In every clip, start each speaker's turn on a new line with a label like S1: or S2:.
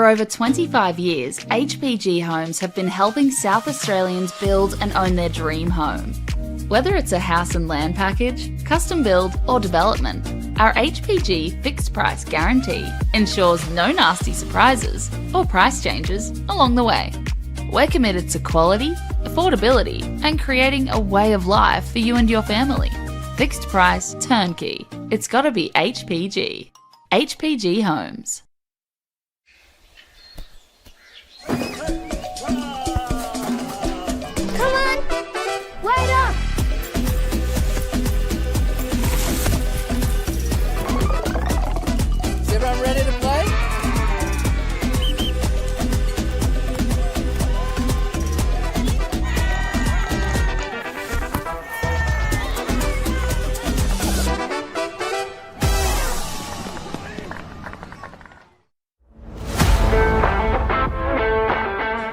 S1: For over 25 years, HPG Homes have been helping South Australians build and own their dream home. Whether it's a house and land package, custom build or development, our HPG fixed price guarantee ensures no nasty surprises or price changes along the way. We're committed to quality, affordability and creating a way of life for you and your family. Fixed price, turnkey. It's gotta be HPG. HPG Homes.
S2: Wait up!
S3: Is everyone ready to play?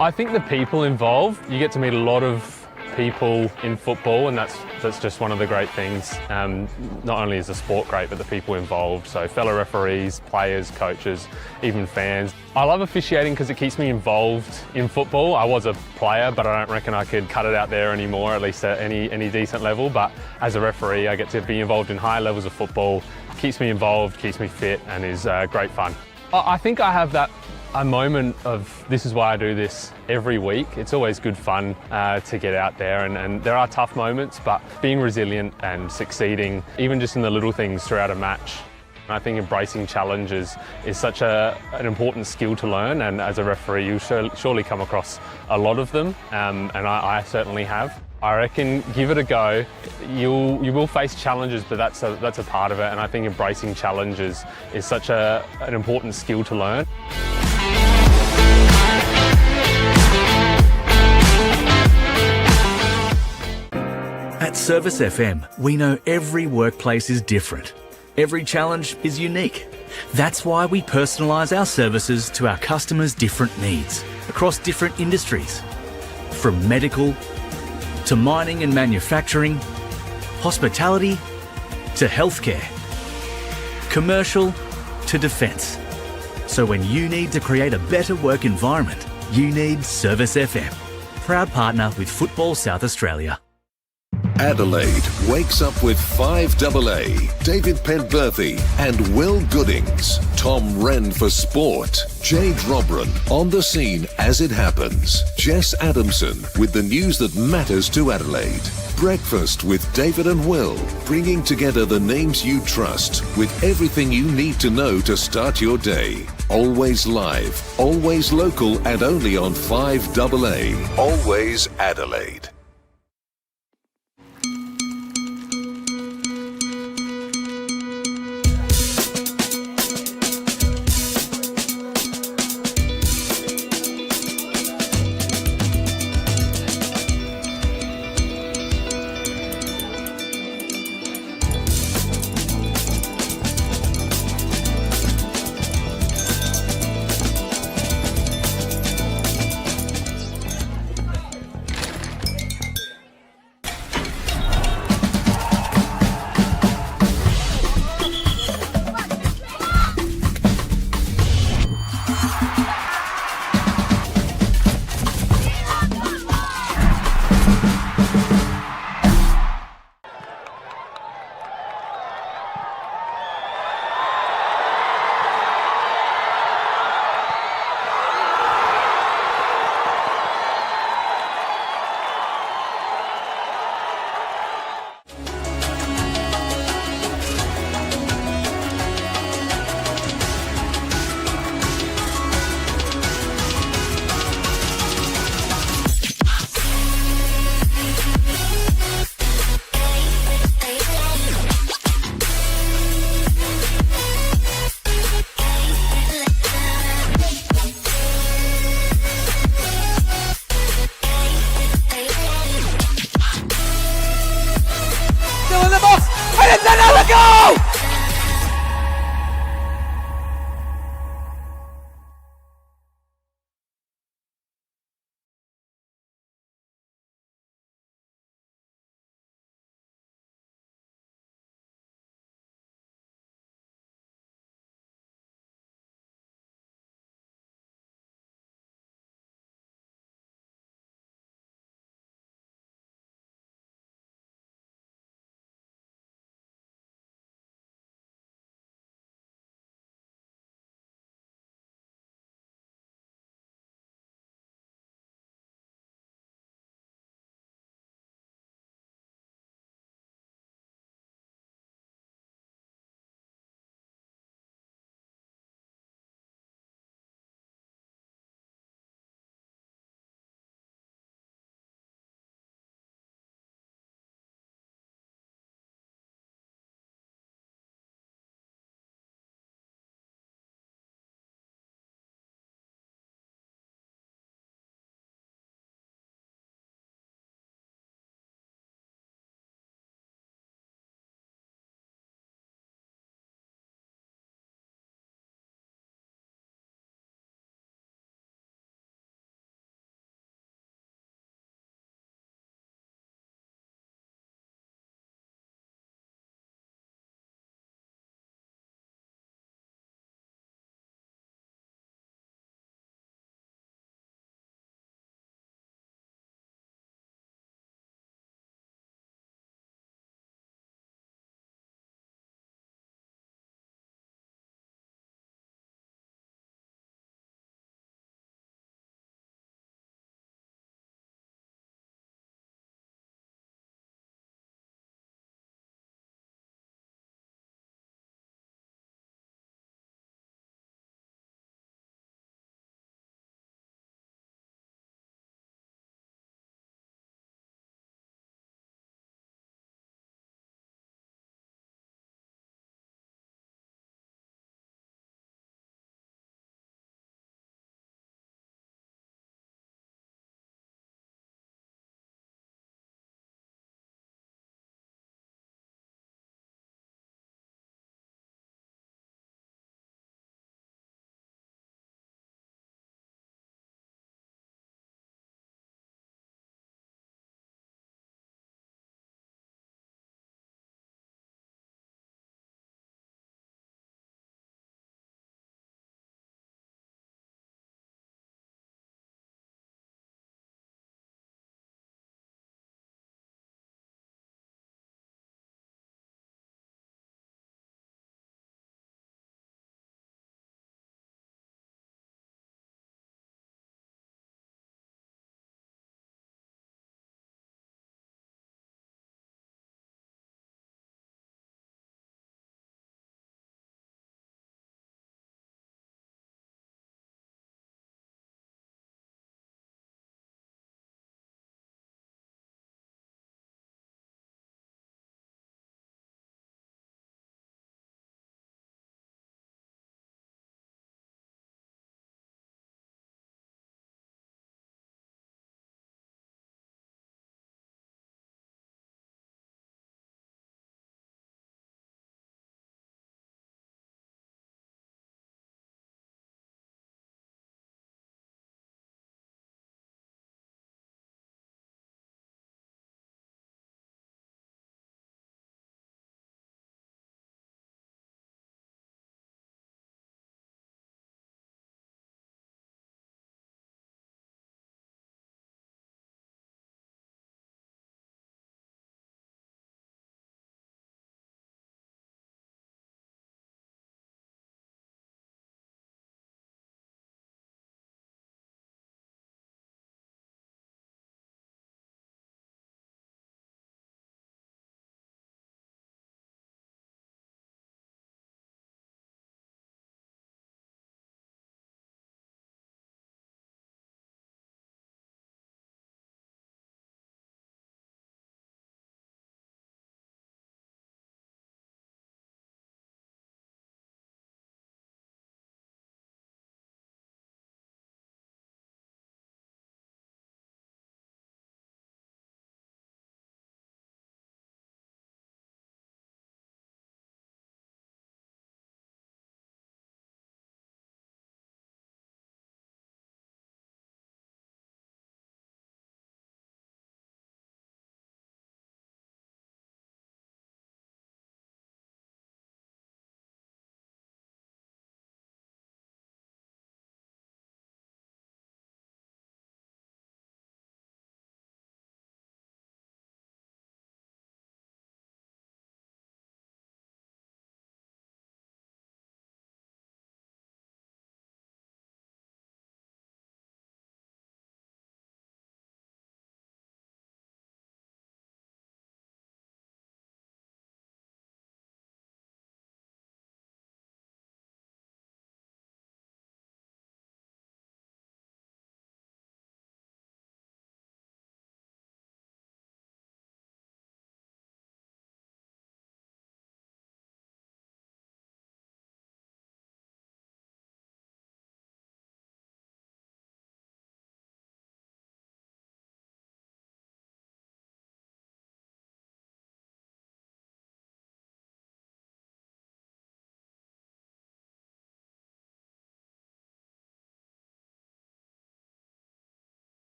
S4: I think the people involved, you get to meet a lot of people in football, and that's just one of the great things. Not only is the sport great, but the people involved, so fellow referees, players, coaches, even fans. I love officiating because it keeps me involved in football. I was a player, but I don't reckon I could cut it out there anymore, at least at any decent level. But as a referee, I get to be involved in higher levels of football. Keeps me involved, keeps me fit, and is great fun. I think I have a moment of this is why I do this every week. It's always good fun to get out there, and there are tough moments, but being resilient and succeeding, even just in the little things throughout a match. I think embracing challenges is such an important skill to learn, and as a referee you'll surely come across a lot of them, and I certainly have. I reckon give it a go. You will face challenges, but that's a part of it, and I think embracing challenges is such an important skill to learn.
S5: At Service FM, we know every workplace is different. Every challenge is unique. That's why we personalise our services to our customers' different needs across different industries. From medical to mining and manufacturing, hospitality to healthcare, commercial to defence. So when you need to create a better work environment, you need Service FM. Proud partner with Football South Australia.
S6: Adelaide wakes up with 5AA, David Penberthy and Will Goodings. Tom Wren for sport. Jade Robran on the scene as it happens. Jess Adamson with the news that matters to Adelaide. Breakfast with David and Will, bringing together the names you trust with everything you need to know to start your day. Always live, always local and only on 5AA. Always Adelaide.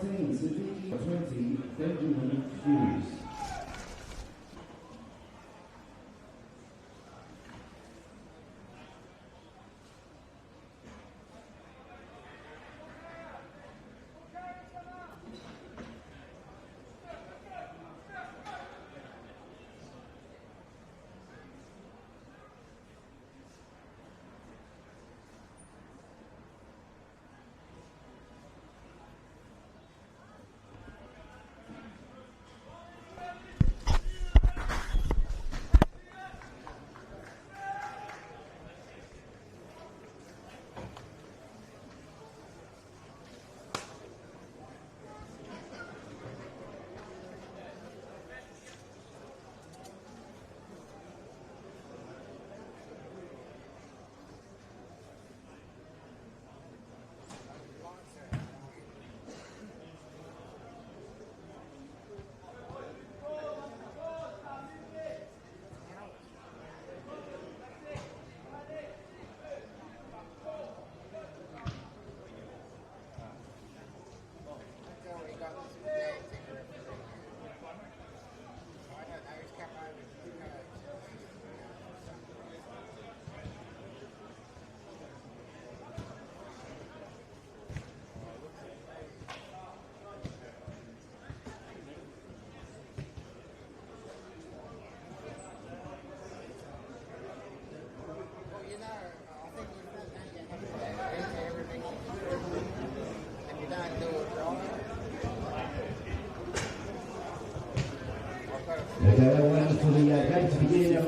S3: 19, Suzuki 20, Benjamin Hughes.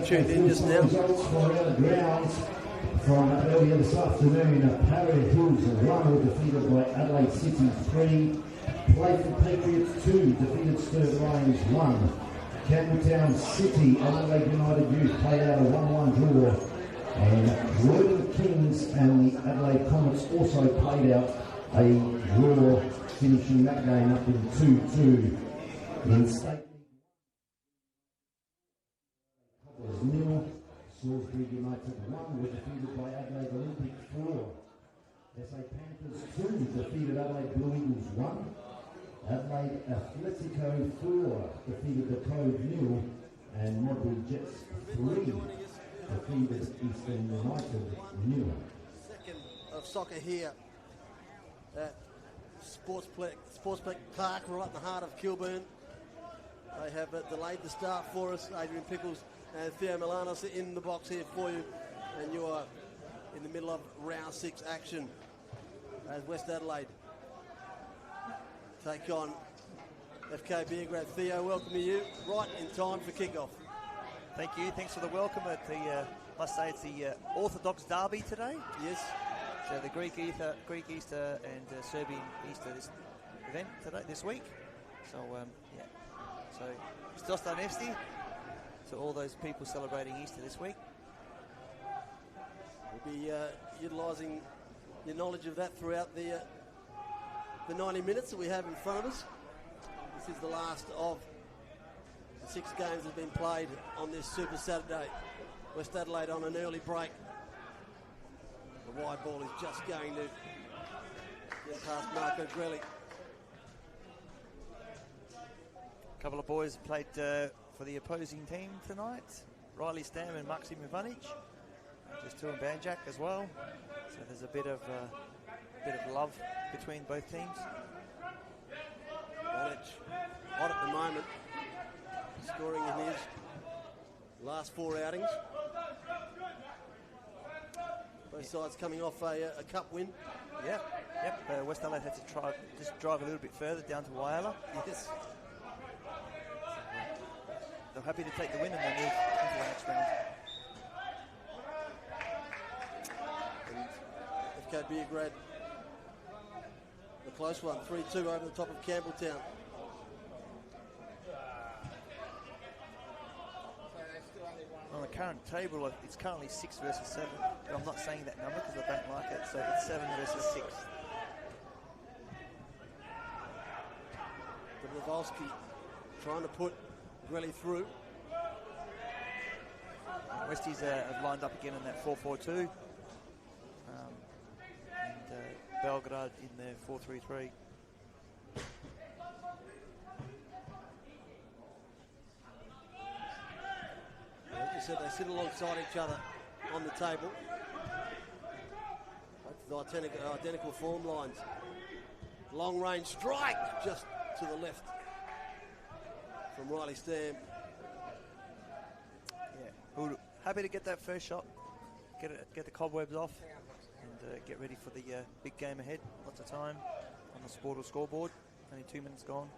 S7: Tuned in just now.
S3: Results for our grounds from earlier this afternoon. Parramatta Hills 1 were defeated by Adelaide City 3. Playful Patriots 2 defeated Sturt Lions 1. Campbelltown City, Adelaide United Youth played out a 1-1 draw. And Royal Kings and the Adelaide Comets also played out a draw, finishing that game up in 2-2. In state nil, Salisbury United 1 were defeated by Adelaide Olympic 4. SA Panthers 2 defeated Adelaide Blue Eagles 1. Adelaide Atletico 4 defeated the Cove 0. And Modbury Jets 3 defeated Eastern United 0.
S7: Second of soccer here at Sportsplex Park, right in the heart of Kilburn. They have delayed the start for us. Adrian Pickles and Theo Milanos are in the box here for you, and you are in the middle of round 6 action as West Adelaide take on FK Beograd. Theo, welcome to you right in time for kickoff.
S8: Thank you. Thanks for the welcome at the. Must say it's the Orthodox Derby today.
S7: Yes.
S8: So the Greek Easter and Serbian Easter event today this week. So yeah. So Stostan Evsti to all those people celebrating Easter this week.
S7: We'll be utilising your knowledge of that throughout the 90 minutes that we have in front of us. This is the last of the 6 games that have been played on this Super Saturday. West Adelaide on an early break. The wide ball is just going to get past Marco Grelli.
S8: A couple of boys played for the opposing team tonight. Riley Stam and Maxim Ivanic. Just two in Banjak as well. So there's a bit of love between both teams.
S7: Ivanic hot at the moment, scoring in his last 4 outings. Both sides coming off a cup win.
S8: Yep. West Adelaide had to drive a little bit further down to Whyalla.
S7: Yes.
S8: They're happy to take the win and they move into the next round.
S7: And FK Beograd, the close one, 3-2 over the top of Campbelltown.
S8: On the current table, it's currently 6 versus 7. But I'm not saying that number because I don't like it, so it's 7 versus 6.
S7: Dabrowski trying to put Grelli through.
S8: Westies have lined up again in that 4-4-2. And Belgrade in their 4-3-3.
S7: I said, they sit alongside each other on the table. Both the identical form lines. Long range strike just to the left from Riley Stam.
S8: Yeah, happy to get that first shot, get the cobwebs off, and get ready for the big game ahead. Lots of time on the Sportal scoreboard. Only 2 minutes gone.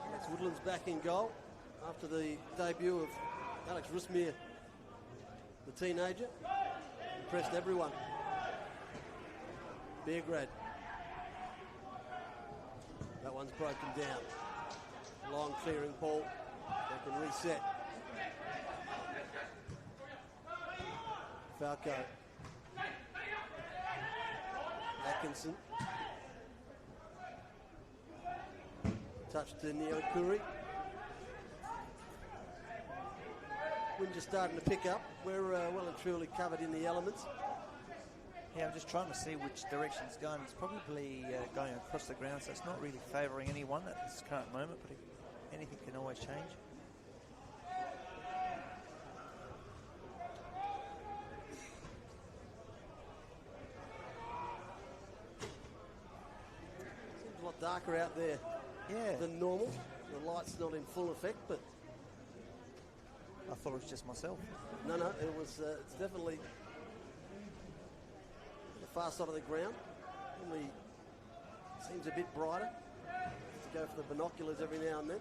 S7: Alex Woodland's back in goal after the debut of Alex Rusmir, the teenager. Impressed everyone. Beograd. That one's broken down. Long clearing ball. They can reset. Falco. Atkinson. Touch to Neo Kuri. Wind just starting to pick up. We're well and truly covered in the elements.
S8: Yeah, I'm just trying to see which direction it's going. It's probably going across the ground, so it's not really favouring anyone at this current moment, but anything can always change.
S7: Seems a lot darker out there than normal. The light's not in full effect, but
S8: I thought it was just myself.
S7: No, it was. It's definitely the far side of the ground. Only seems a bit brighter. To go for the binoculars every now and then.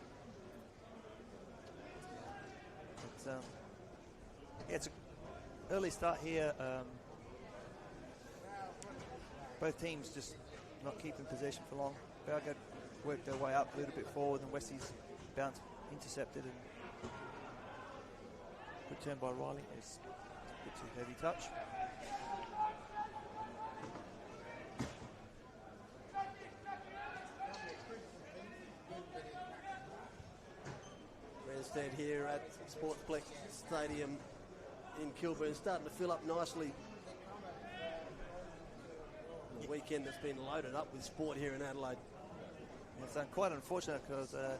S8: It's an early start here. Both teams just not keeping possession for long. Beograd worked their way up a little bit forward, and Westie's bounce intercepted and good turn by Riley. It's a bit too heavy touch.
S7: Grandstand here at Sportsplex Stadium in Kilburn, starting to fill up nicely. The weekend that's been loaded up with sport here in Adelaide.
S8: It's quite unfortunate because a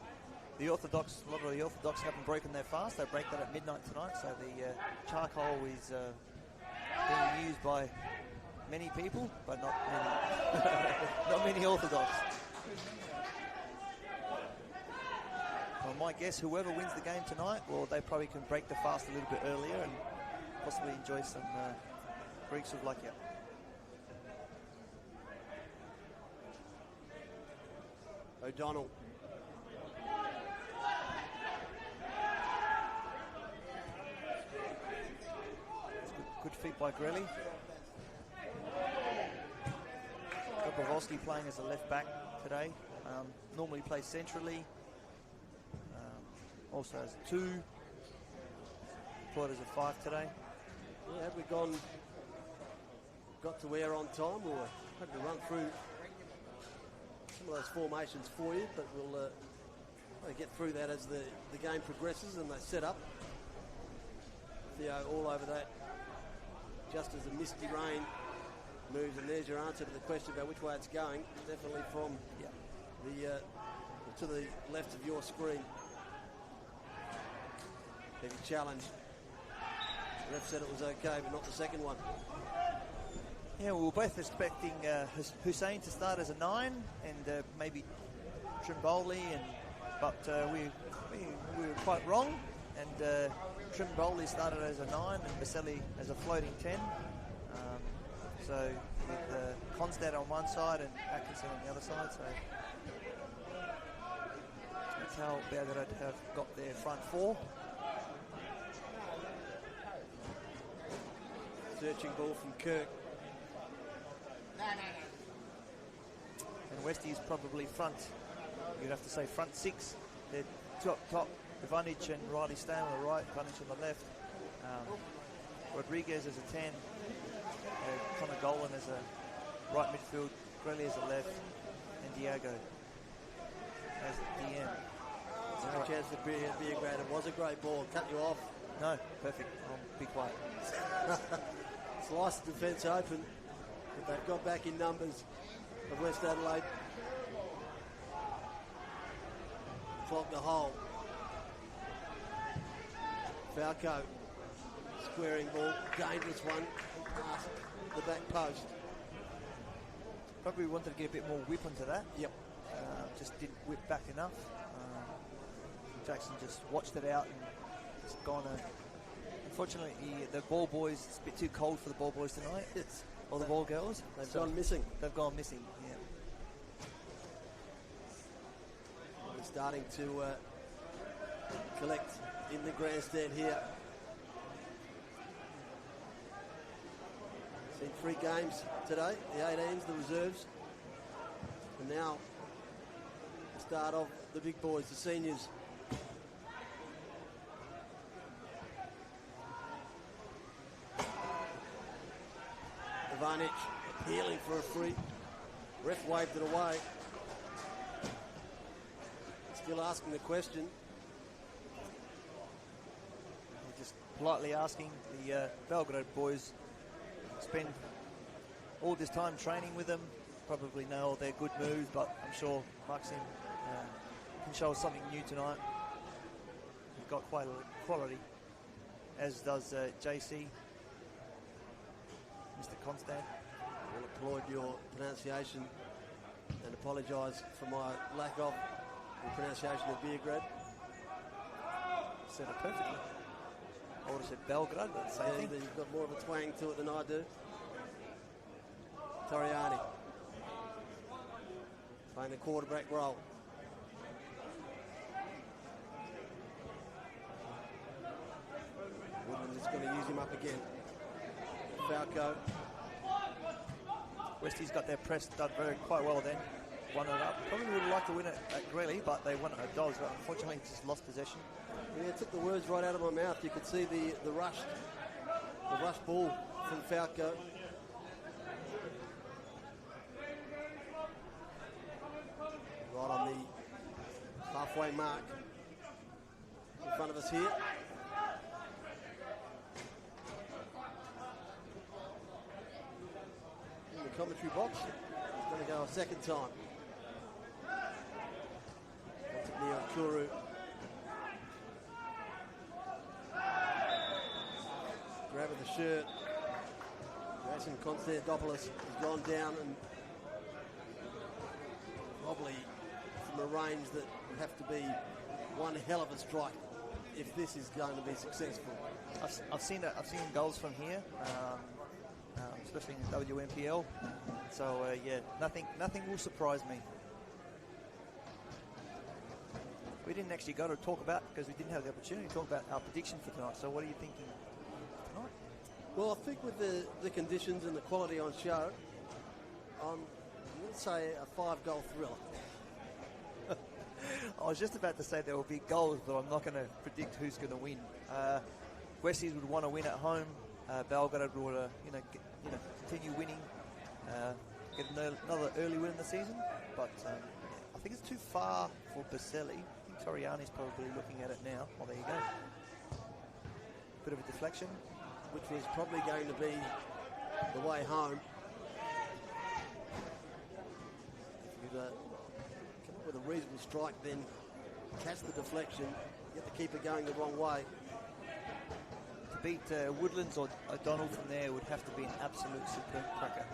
S8: lot of the Orthodox haven't broken their fast. They break that at midnight tonight, so the charcoal is being used by many people, but not many, not many Orthodox. Well, my guess, whoever wins the game tonight, well, they probably can break the fast a little bit earlier and possibly enjoy some Greek souvlakia.
S7: O'Donnell.
S8: Good feet by Grelly. Dobrovolsky playing as a left back today. Normally plays centrally. Also as a 2. Played as a 5 today.
S7: Yeah, had we got to air on time, or had to run through some of those formations for you, but we'll get through that as the game progresses and they set up. Theo all over that, just as the misty rain moves, and there's your answer to the question about which way it's going. Definitely from the to the left of your screen. Heavy challenge. The ref said it was okay, but not the second one.
S8: Yeah, we were both expecting Hussein to start as a 9 and maybe Trimboli, but we were quite wrong. And Trimboli started as a 9 and Baselli as a floating 10. So with Constad on one side and Atkinson on the other side. So that's how Beograd have got their front 4.
S7: Searching ball from Kirk.
S8: And Westie's probably front. You'd have to say front 6. They're top. Ivanic and Riley Stam on the right, Ivanic on the left. Rodriguez as a 10. Connor Golan as a right midfield. Grelly as a left. And Diago as the DM.
S7: No chance for Beograd. It was a great ball. Cut you off.
S8: No, perfect. I'll be quiet.
S7: Slice the defence open. But they've got back in numbers of West Adelaide. clog the hole. Falco squaring ball, dangerous one, past the back post.
S8: Probably wanted to get a bit more whip onto that.
S7: Yep.
S8: Just didn't whip back enough. Jackson just watched it out and just gone. Unfortunately, the ball boys, it's a bit too cold for the ball boys tonight. Or the ball girls.
S7: They've gone missing.
S8: They've gone missing, yeah.
S7: We're starting to collect in the grandstand here. Seen 3 games today, the 18s, the reserves, and now the start of the big boys, the seniors. Ivanic appealing for a free. Ref waved it away. Still asking the question.
S8: Just politely asking the Beograd boys, spend all this time training with them, probably know all their good moves, but I'm sure Maxim can show us something new tonight. He's got quite a lot of quality, as does JC, Mr. Constant.
S7: I will applaud your pronunciation and apologise for my lack of the pronunciation of Beograd.
S8: Said it perfectly. I would have said Belgrade, but same thing.
S7: You've got more of a twang to it than I do. Toriani playing the quarterback role. Woodland is going to use him up again. Falco.
S8: Westie's got their press done quite well then. Won it up. Probably would have liked to win it at Greeley, but they won it at Dogs, but unfortunately just lost possession.
S7: Yeah, it took the words right out of my mouth. You could see the rush ball from Falco. Right on the halfway mark in front of us here. In the commentary box, it's going to go a second time. Neo Churu. Grabbing the shirt. Jason Konstantopoulos has gone down and probably from a range that would have to be one hell of a strike if this is going to be successful.
S8: I've seen goals from here, especially in the WNPL. So yeah, nothing will surprise me. We didn't actually go to talk about, because we didn't have the opportunity to talk about our prediction for tonight. So what are you thinking tonight?
S7: Well, I think with the conditions and the quality on show, I'm going to say a 5-goal thriller.
S8: I was just about to say there will be goals, but I'm not going to predict who's going to win. Westies would want to win at home. Belgrade would want to continue winning, get another early win in the season. But I think it's too far for Baselli. I think Toriani's probably looking at it now. Well, there you go. Bit of a deflection.
S7: Which was probably going to be the way home. If you come up with a reasonable strike, then catch the deflection, get the keeper going the wrong way.
S8: To beat Woodlands or O'Donnell from there would have to be an absolute superb cracker.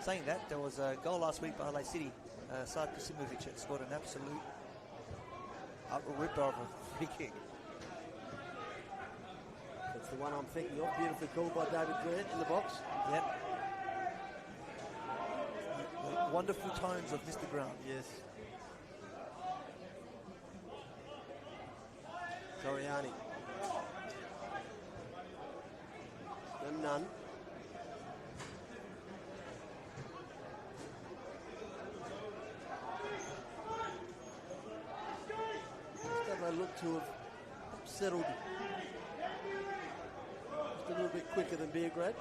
S8: Saying that, there was a goal last week by Adelaide City. Sad Kasimovic had scored an absolute ripper of a free kick.
S7: That's the one I'm thinking of. Beautifully called by David Grant in the box.
S8: Yep. The wonderful tones of Mr. Grant.
S7: Yes. Toriani. None. They look to have settled just a little bit quicker than Beograd.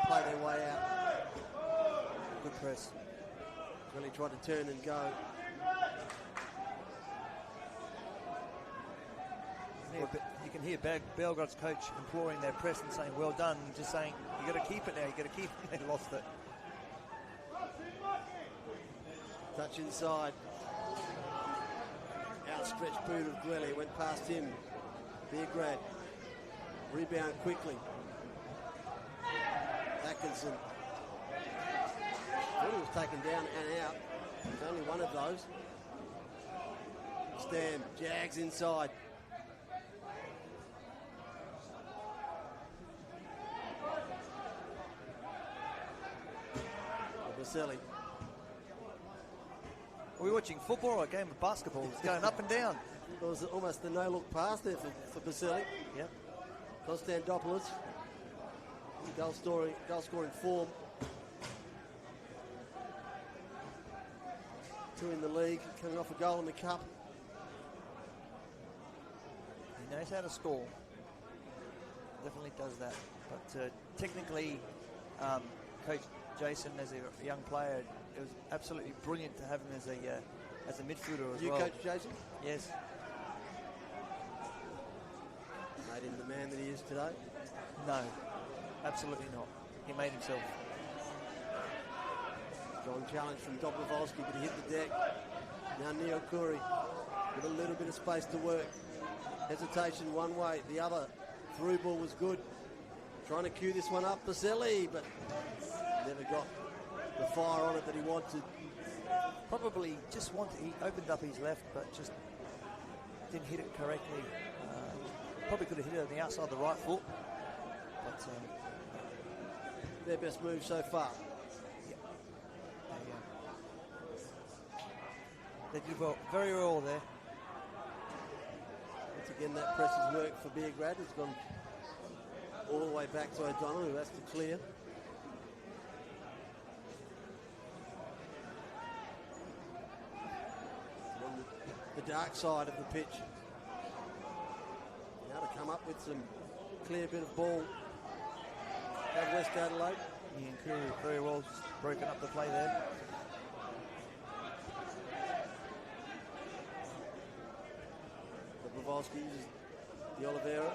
S7: Play their way out.
S8: Good press.
S7: Really tried to turn and go.
S8: You can hear Belgrade's coach imploring their press and saying, well done, and just saying, you got to keep it now, you got to keep it. They lost it.
S7: Touch inside. outstretched boot of Gwelly went past him. Beograd. Rebound quickly. Atkinson. Thought he was taken down and out. There's only one of those. Stam. Jags inside. Vaselli.
S8: Are we watching football or a game of basketball? It's going up and down.
S7: It was almost the no-look pass there for Vaselli.
S8: Yep.
S7: Konstantopoulos. Goal-scoring form. 2 in the league, coming off a goal in the cup.
S8: He knows how to score. Definitely does that. But technically, Coach Jason, as a young player, it was absolutely brilliant to have him as a midfielder as well.
S7: You coach Jason?
S8: Yes.
S7: Made him the man that he is today?
S8: No, absolutely not. He made himself.
S7: Strong challenge from Dobrovolsky, but he hit the deck. Now Neil Curry with a little bit of space to work. Hesitation one way, the other. Through ball was good. Trying to cue this one up, Vaselli, but never got the fire on it that he wanted.
S8: Probably just he opened up his left, but just didn't hit it correctly. Probably could have hit it on the outside of the right foot. But
S7: their best move so far.
S8: They did well, very well there.
S7: Once again, that press has worked for Beograd. It's gone all the way back to O'Donnell, who has to clear. On the dark side of the pitch. Now to come up with some clear bit of ball. Have West Adelaide.
S8: Ian Curry very well just broken up the play there.
S7: Dobrovolsky uses the Oliveira.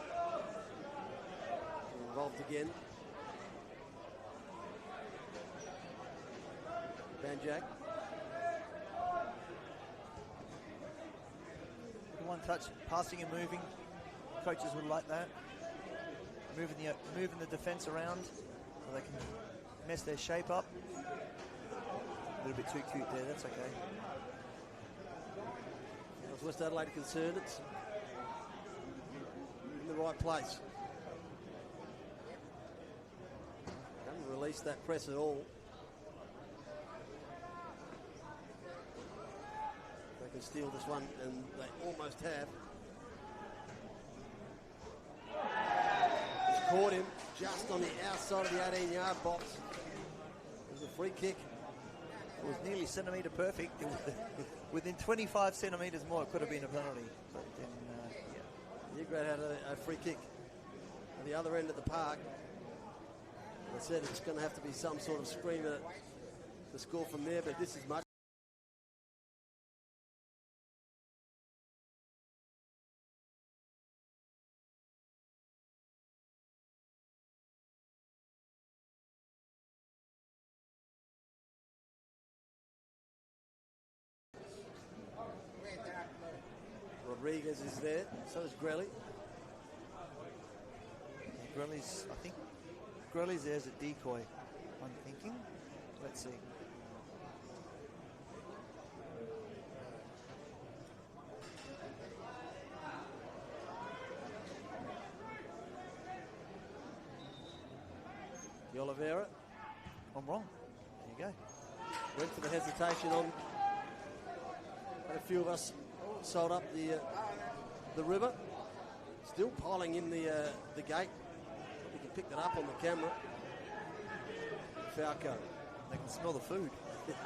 S7: Involved again. Banjak.
S8: One touch, passing and moving. Coaches would like that. Moving the defence around so they can mess their shape up. A little bit too cute there, that's okay.
S7: As West Adelaide concerned, it's in the right place. Haven't released that press at all. They can steal this one, and they almost have. He's caught him just on the outside of the 18-yard box. It was a free kick.
S8: It was nearly centimetre perfect. It was within 25 centimetres more, it could have been a penalty. But then,
S7: Beograd had a free kick at the other end of the park. I said it's going to have to be some sort of screamer to score from there, but this is much. Rodriguez is there, so is Grelly.
S8: I think Grelly's there as a decoy, I'm thinking. Let's see.
S7: The Oliveira.
S8: I'm wrong. There you go.
S7: Went for the hesitation on. Had a few of us sold up the river. Still piling in the gate. You can pick that up on the camera. Falco.
S8: They can smell the food.
S7: That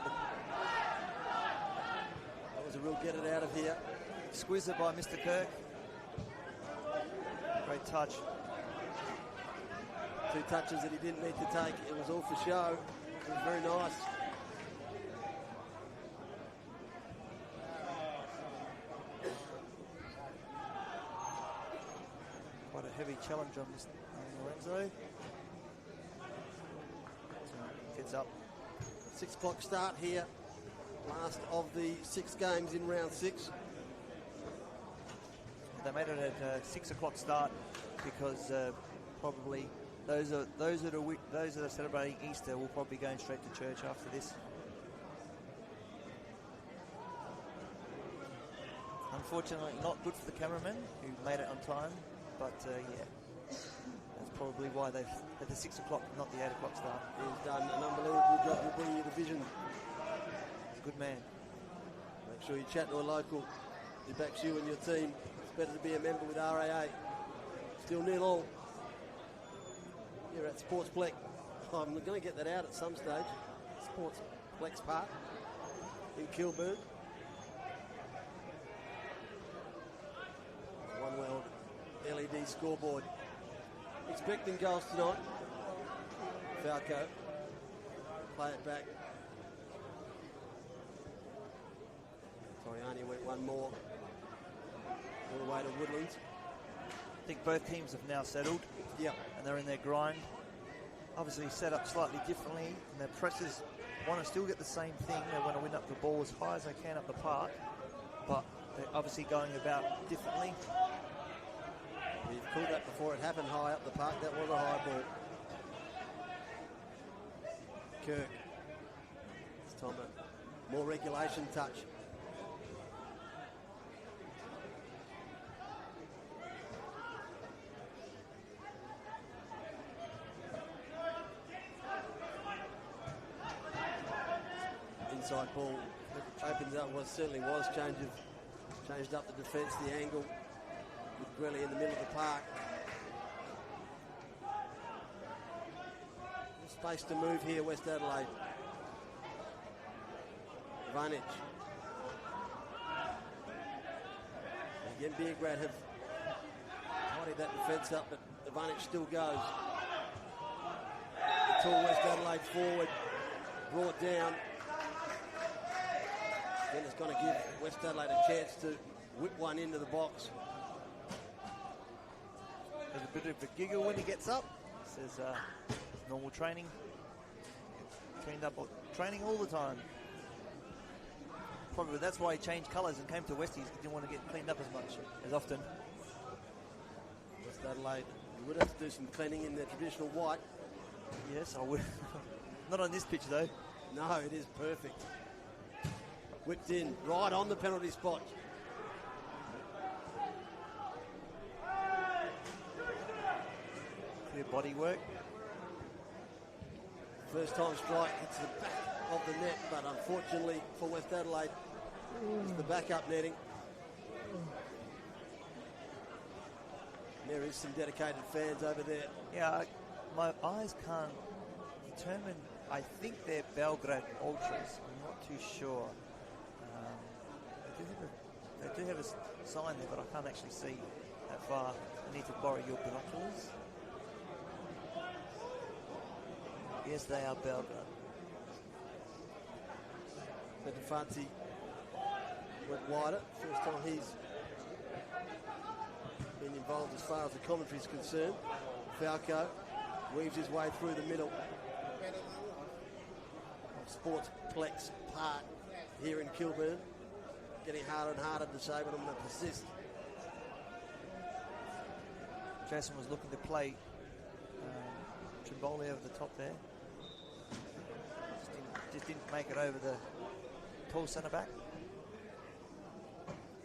S7: was a real get it out of here.
S8: Squeezed by Mr. Kirk. Great touch.
S7: 2 touches that he didn't need to take. It was all for show. It was very nice.
S8: Quite a heavy challenge on this Lorenzo. Gets up.
S7: 6 o'clock start here. Last of the 6 games in round 6.
S8: They made it at 6 o'clock start because probably those that are celebrating Easter will probably be going straight to church after this. Unfortunately, not good for the cameraman who made it on time, but yeah, that's probably why they've at the 6 o'clock, not the 8 o'clock start.
S7: He's done an unbelievable job of bringing you the vision.
S8: He's a good man.
S7: Make sure you chat to a local who backs you and your team. It's better to be a member with RAA. Still 0-0 here at Sportsplex. I'm going to get that out at some stage. Sportsplex Park in Kilburn. One well LED scoreboard. Expecting goals tonight. Falco. Play it back. Toriani went one more. All the way to Woodlands.
S8: I think both teams have now settled.
S7: Yep.
S8: And they're in their grind. Obviously set up slightly differently, and their pressers want to still get the same thing. They want to win up the ball as high as they can up the park, but they're obviously going about differently.
S7: We've called that before it happened high up the park. That was a high ball. Kirk. This time a more regulation touch. Inside ball opens up. Certainly was changed up the defence, the angle with Grelly in the middle of the park. Space to move here, West Adelaide. Vanic. Again, Beograd have tidied that defence up, but the Vanic still goes. The tall West Adelaide forward brought down. Then it's going to give West Adelaide a chance to whip one into the box.
S8: There's a bit of a giggle when he gets up. Says normal training. Training all the time. Probably that's why he changed colours and came to Westies. He didn't want to get cleaned up as often.
S7: West Adelaide, you would have to do some cleaning in their traditional white.
S8: Yes, I would. Not on this pitch though.
S7: No, it is perfect. Whipped in, right on the penalty spot.
S8: Clear body work.
S7: First time strike, it's the back of the net, but unfortunately for West Adelaide, it's the backup netting. There is some dedicated fans over there.
S8: Yeah, my eyes can't determine. I think they're Beograd Ultras. I'm not too sure. They do have a sign there, but I can't actually see that far. I need to borrow your binoculars. Yes, they are Beograd.
S7: Defanti went wider. First time he's been involved as far as the commentary is concerned. Falco weaves his way through the middle of Sportsplex Park here in Kilburn. Getting harder and harder to say, but I'm going to persist.
S8: Jason was looking to play Trimboli over the top there. Just didn't make it over the tall centre back.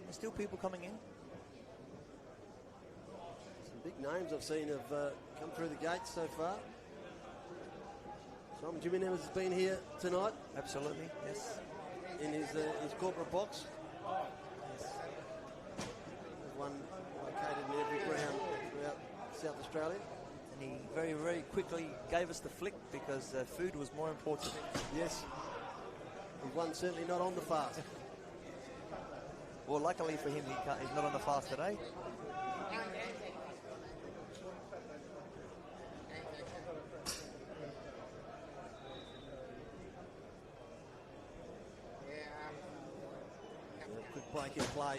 S8: There's still people coming in.
S7: Some big names I've seen have come through the gates so far. Simon Jimmy Nemers has been here tonight.
S8: Absolutely, yes.
S7: In his corporate box. Yes. There's one located in every ground throughout South Australia.
S8: And he very, very quickly gave us the flick because food was more important.
S7: Yes. And one certainly not on the fast.
S8: Well, luckily for him, he's not on the fast today.
S7: Quick break in play.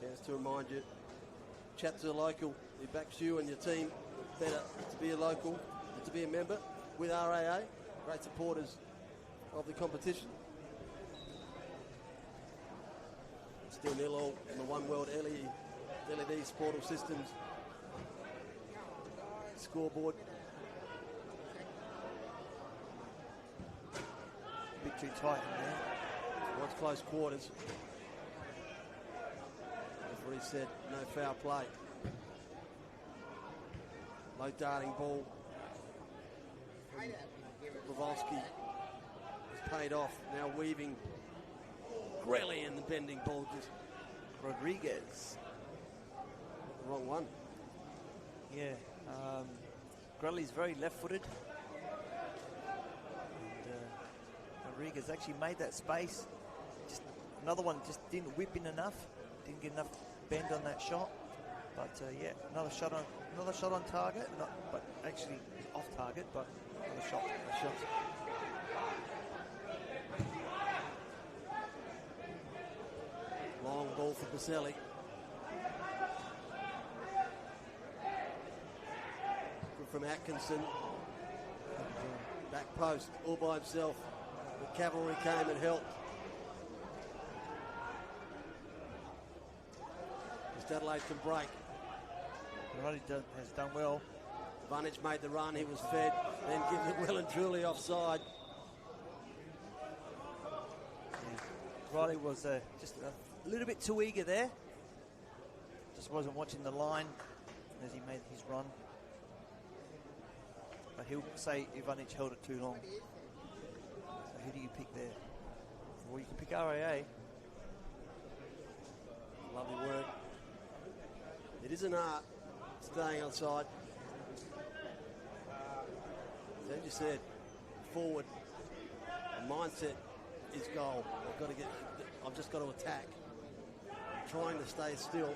S7: Chance to remind you, chat to a local who backs you and your team. Better to be a local, to be a member with RAA. Great supporters of the competition. Still 0-0 on the One World LED Sportal Systems scoreboard.
S8: A bit too tight in there.
S7: Towards close quarters. Referee said no foul play. Low darting ball. Kowalski has paid off. Now weaving. Grelly in the bending ball. Just
S8: Rodriguez.
S7: the wrong one.
S8: Yeah. Grelly's very left-footed. And Rodriguez actually made that space. Just another one just didn't whip in enough. Didn't get enough bend on that shot. But yeah, another shot on target. But actually off target. But another shot.
S7: Long ball for Baselli. Good from Atkinson. Back post, all by himself. The cavalry came and helped. Just Adelaide can break.
S8: Riley has done well.
S7: Vanic made the run, he was fed, then given it well and truly offside.
S8: Yeah. Riley was just a little bit too eager there. Just wasn't watching the line as he made his run. But he'll say Ivanic held it too long. So who do you pick there? Well, you can pick RAA.
S7: Lovely word. It is an art, staying outside. As you said, forward, mindset is goal. I've just got to attack. Trying to stay still.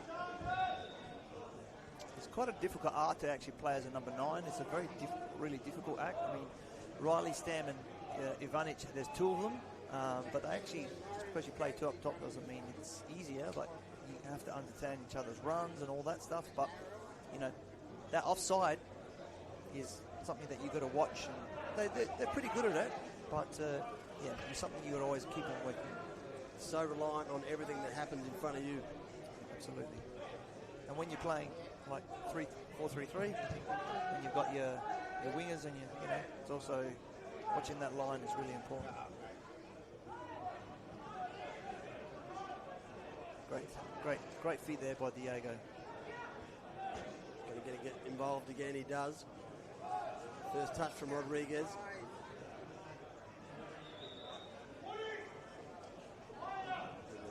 S8: It's quite a difficult art to actually play as a number 9. It's a very really difficult act. I mean, Riley, Stam and Ivanic, there's two of them, but they actually, just because you play two up top doesn't mean it's easier, but you have to understand each other's runs and all that stuff. But, you know, that offside is something that you've got to watch. And they're pretty good at it, but, yeah, it's something you've got to always keep on working.
S7: So reliant on everything that happens in front of you.
S8: Absolutely. And when you're playing like 4-3-3, and you've got your wingers and you know, it's also watching that line is really important. Great feed there by Diego.
S7: Going to get involved again, he does. First touch from Rodriguez. And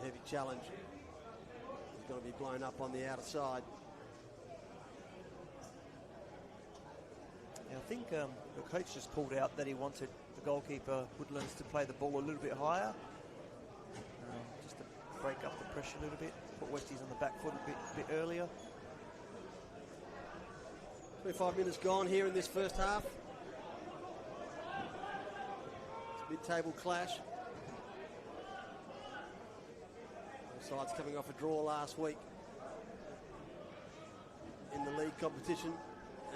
S7: the heavy challenge is going to be blown up on the outer side.
S8: I think the coach just called out that he wanted the goalkeeper, Woodlands, to play the ball a little bit higher, just to break up the pressure a little bit, put Westies on the back foot a bit earlier.
S7: 25 minutes gone here in this first half. It's a mid-table clash. Both sides coming off a draw last week in the league competition.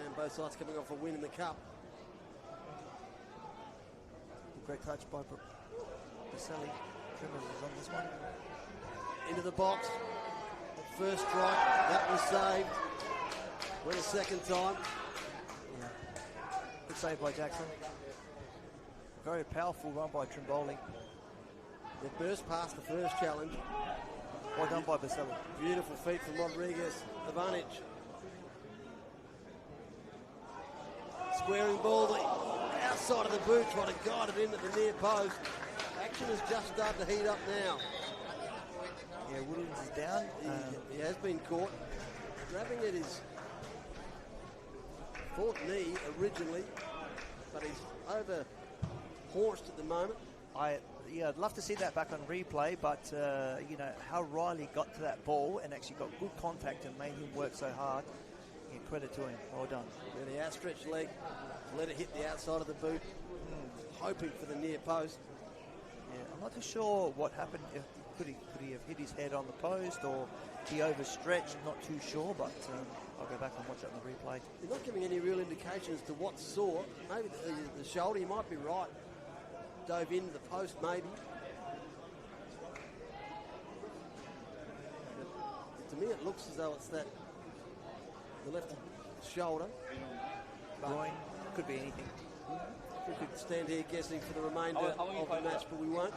S7: And both sides coming off a win in the cup.
S8: Great touch by Baselli. Trimmers is on this one.
S7: Into the box. First strike, that was saved. Went a second time.
S8: Yeah. Good save by Jackson. Very powerful run by Trimboli.
S7: They burst past the first challenge.
S8: Well done by Baselli.
S7: Beautiful feet from Rodriguez. Ivanic. Squaring ball the outside of the boot, trying to guide it in at the near post. Action has just started to heat up now.
S8: Yeah, Williams is down.
S7: He has been caught. Grabbing at his fourth knee originally, but he's over haunched at the moment.
S8: I'd love to see that back on replay, but you know how Riley got to that ball and actually got good contact and made him work so hard. Yeah, credit to him. Well done.
S7: Yeah, the outstretched leg, let it hit the outside of the boot, hoping for the near post.
S8: Yeah, I'm not too sure what happened. Could he have hit his head on the post, or he overstretched? I'm not too sure, but I'll go back and watch that on the replay.
S7: He's not giving any real indication as to what saw. Maybe the shoulder, he might be right. Dove into the post, maybe. It looks as though it's the left shoulder.
S8: Groin, could be anything.
S7: We could stand here guessing for the remainder of the match, but we won't.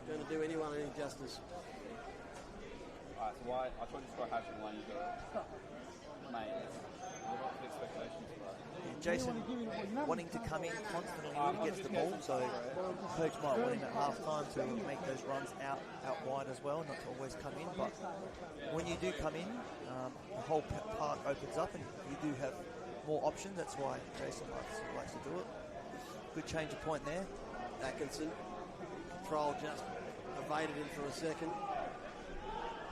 S7: Going to do anyone any justice.
S9: Alright, so why I tried to score a hat-trick when you got mate. What are expectations for that?
S8: Jason wanting to come in constantly when he gets the ball, so coach might want him at half time to make those runs out wide as well, not to always come in. But when you do come in, the whole park opens up and you do have more options. That's why Jason likes to do it. Good change of point there.
S7: Atkinson, control just evaded him for a second.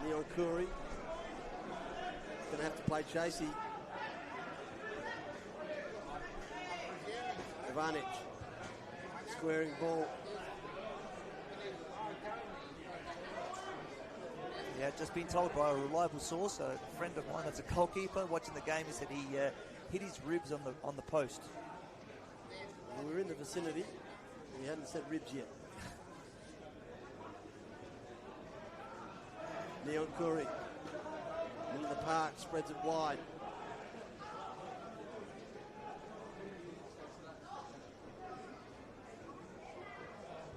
S7: Neon Curry going to have to play Chasey. Ivanic squaring ball.
S8: Yeah, just been told by a reliable source, a friend of mine that's a goalkeeper watching the game, he said he hit his ribs on the post.
S7: We were in the vicinity. We hadn't said ribs yet. Neon Curry, middle of the park, spreads it wide.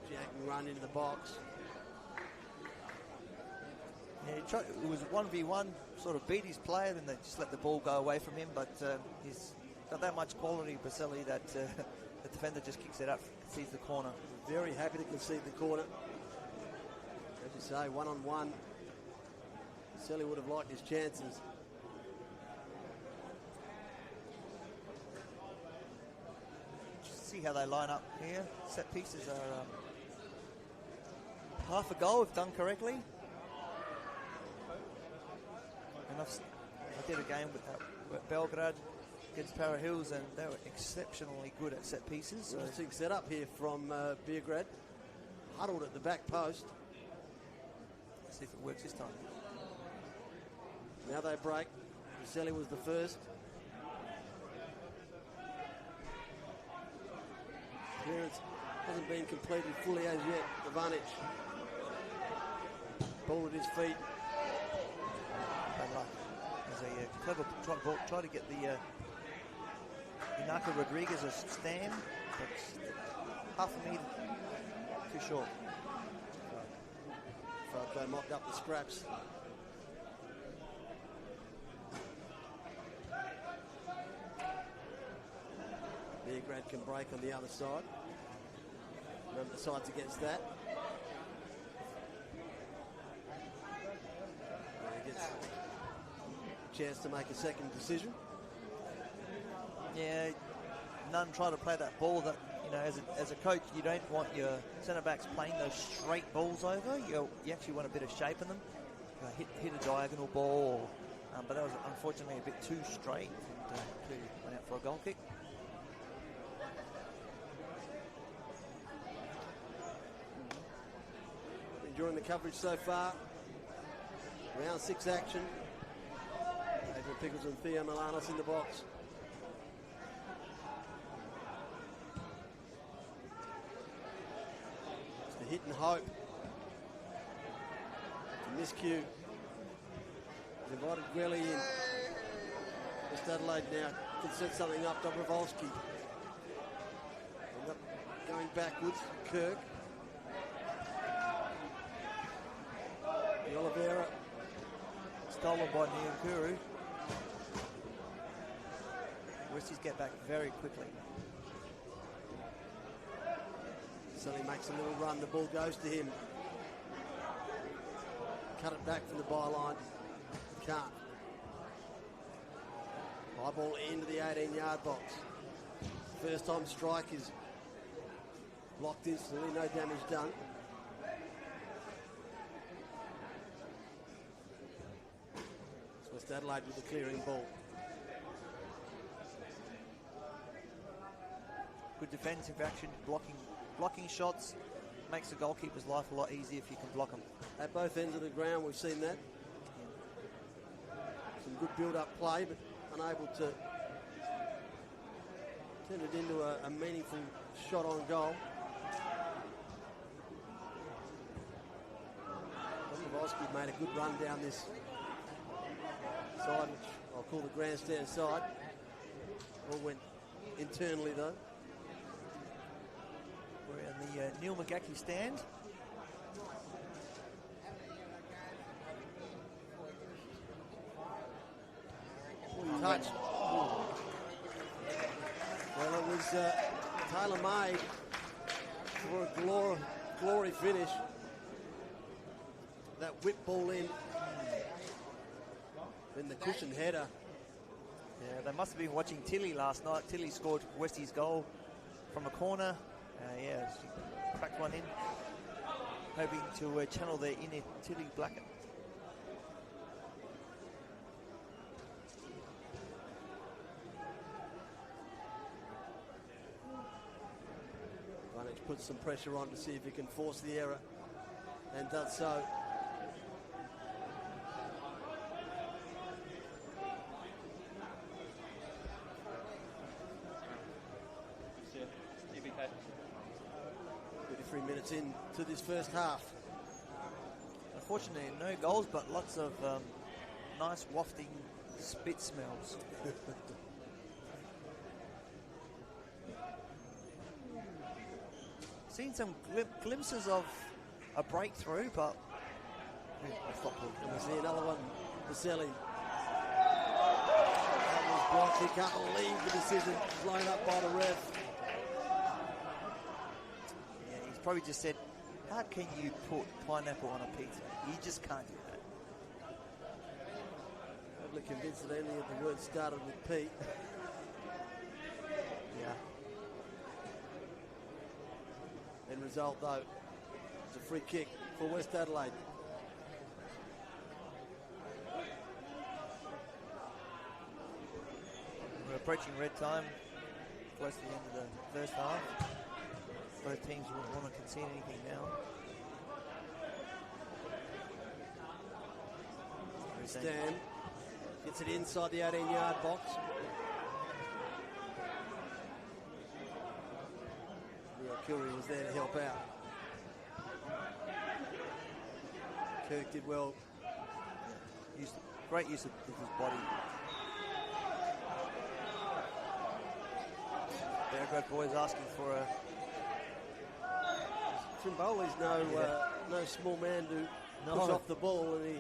S7: Jack can run into the box.
S8: Yeah, it was 1v1, sort of beat his player, then they just let the ball go away from him, but he's got that much quality, Baselli, that the defender just kicks it up, sees the corner.
S7: Very happy to concede the corner. As you say, one-on-one. Baselli would have liked his chances.
S8: Just see how they line up here. Set pieces are half a goal if done correctly. And I did a game with Beograd against Para Hills, and they were exceptionally good at set pieces. So.
S7: Interesting setup here from Beograd. Huddled at the back post.
S8: Let's see if it works this time.
S7: Now they break. Baselli was the first. Clearance hasn't been completed fully as yet. Ivanic. Ball at his feet.
S8: Bad luck. There's a clever try to get the Inaka Rodriguez a stand, but half a metre too short.
S7: They mopped up the scraps. Beograd can break on the other side. Remember, decides against that. He gets a chance to make a second decision.
S8: Yeah, none try to play that ball that, you know, as a coach, you don't want your centre-backs playing those straight balls over. You actually want a bit of shape in them. Hit a diagonal ball, but that was unfortunately a bit too straight, and clearly went out for a goal kick.
S7: Enjoying the coverage so far. Round 6 action. Adrian Pickles and Theo Milanos in the box. It's the hit and hope. It's a miscue. He's invited Gwelly in. West Adelaide now can set something up. Dobrovolsky. End up going backwards. Kirk. The Oliveira.
S8: Stolen by Niankuru. Westies get back very quickly.
S7: So he makes a little run, the ball goes to him. Cut it back from the byline. Can't. High ball into the 18-yard box. First time strike is blocked instantly, no damage done. It's West Adelaide with the clearing ball.
S8: Good defensive action, blocking shots, makes the goalkeeper's life a lot easier if you can block them.
S7: At both ends of the ground, we've seen that. Some good build-up play, but unable to turn it into a meaningful shot on goal. Oski made a good run down this side, which I'll call the grandstand side. All went internally though.
S8: We're in the Neil McGackie stand.
S7: Touch. Well, it was tailor-made for a glory finish. That whip ball in the cushion header.
S8: Yeah, they must have been watching Tilly last night. Tilly scored Westie's goal from a corner. Yeah, she cracked one in, hoping to channel their inner Tilly Blackett.
S7: Vantage puts some pressure on to see if he can force the error, and does so.
S9: TBK.
S7: 33 minutes into this first half.
S8: Unfortunately, no goals, but lots of nice wafting spit smells. Seen some glimpses of a breakthrough, but
S7: And we see another one, Vaselli. That was blocked. He can't believe the decision blown up by the ref.
S8: yeah, he's probably just said, how can you put pineapple on a pizza? You just can't do that.
S7: Probably convinced that only the word started with P.
S8: Yeah.
S7: End result, though, it's a free kick for West Adelaide.
S8: We're approaching red time, close to the end of the first half. Both teams wouldn't want to concede anything now.
S7: Stan gets it inside the 18-yard box. Curry was there to help out. Kirk did well.
S8: Great use of his body. Beograd boys asking for a...
S7: Trimboli's no small man to push off the ball, and he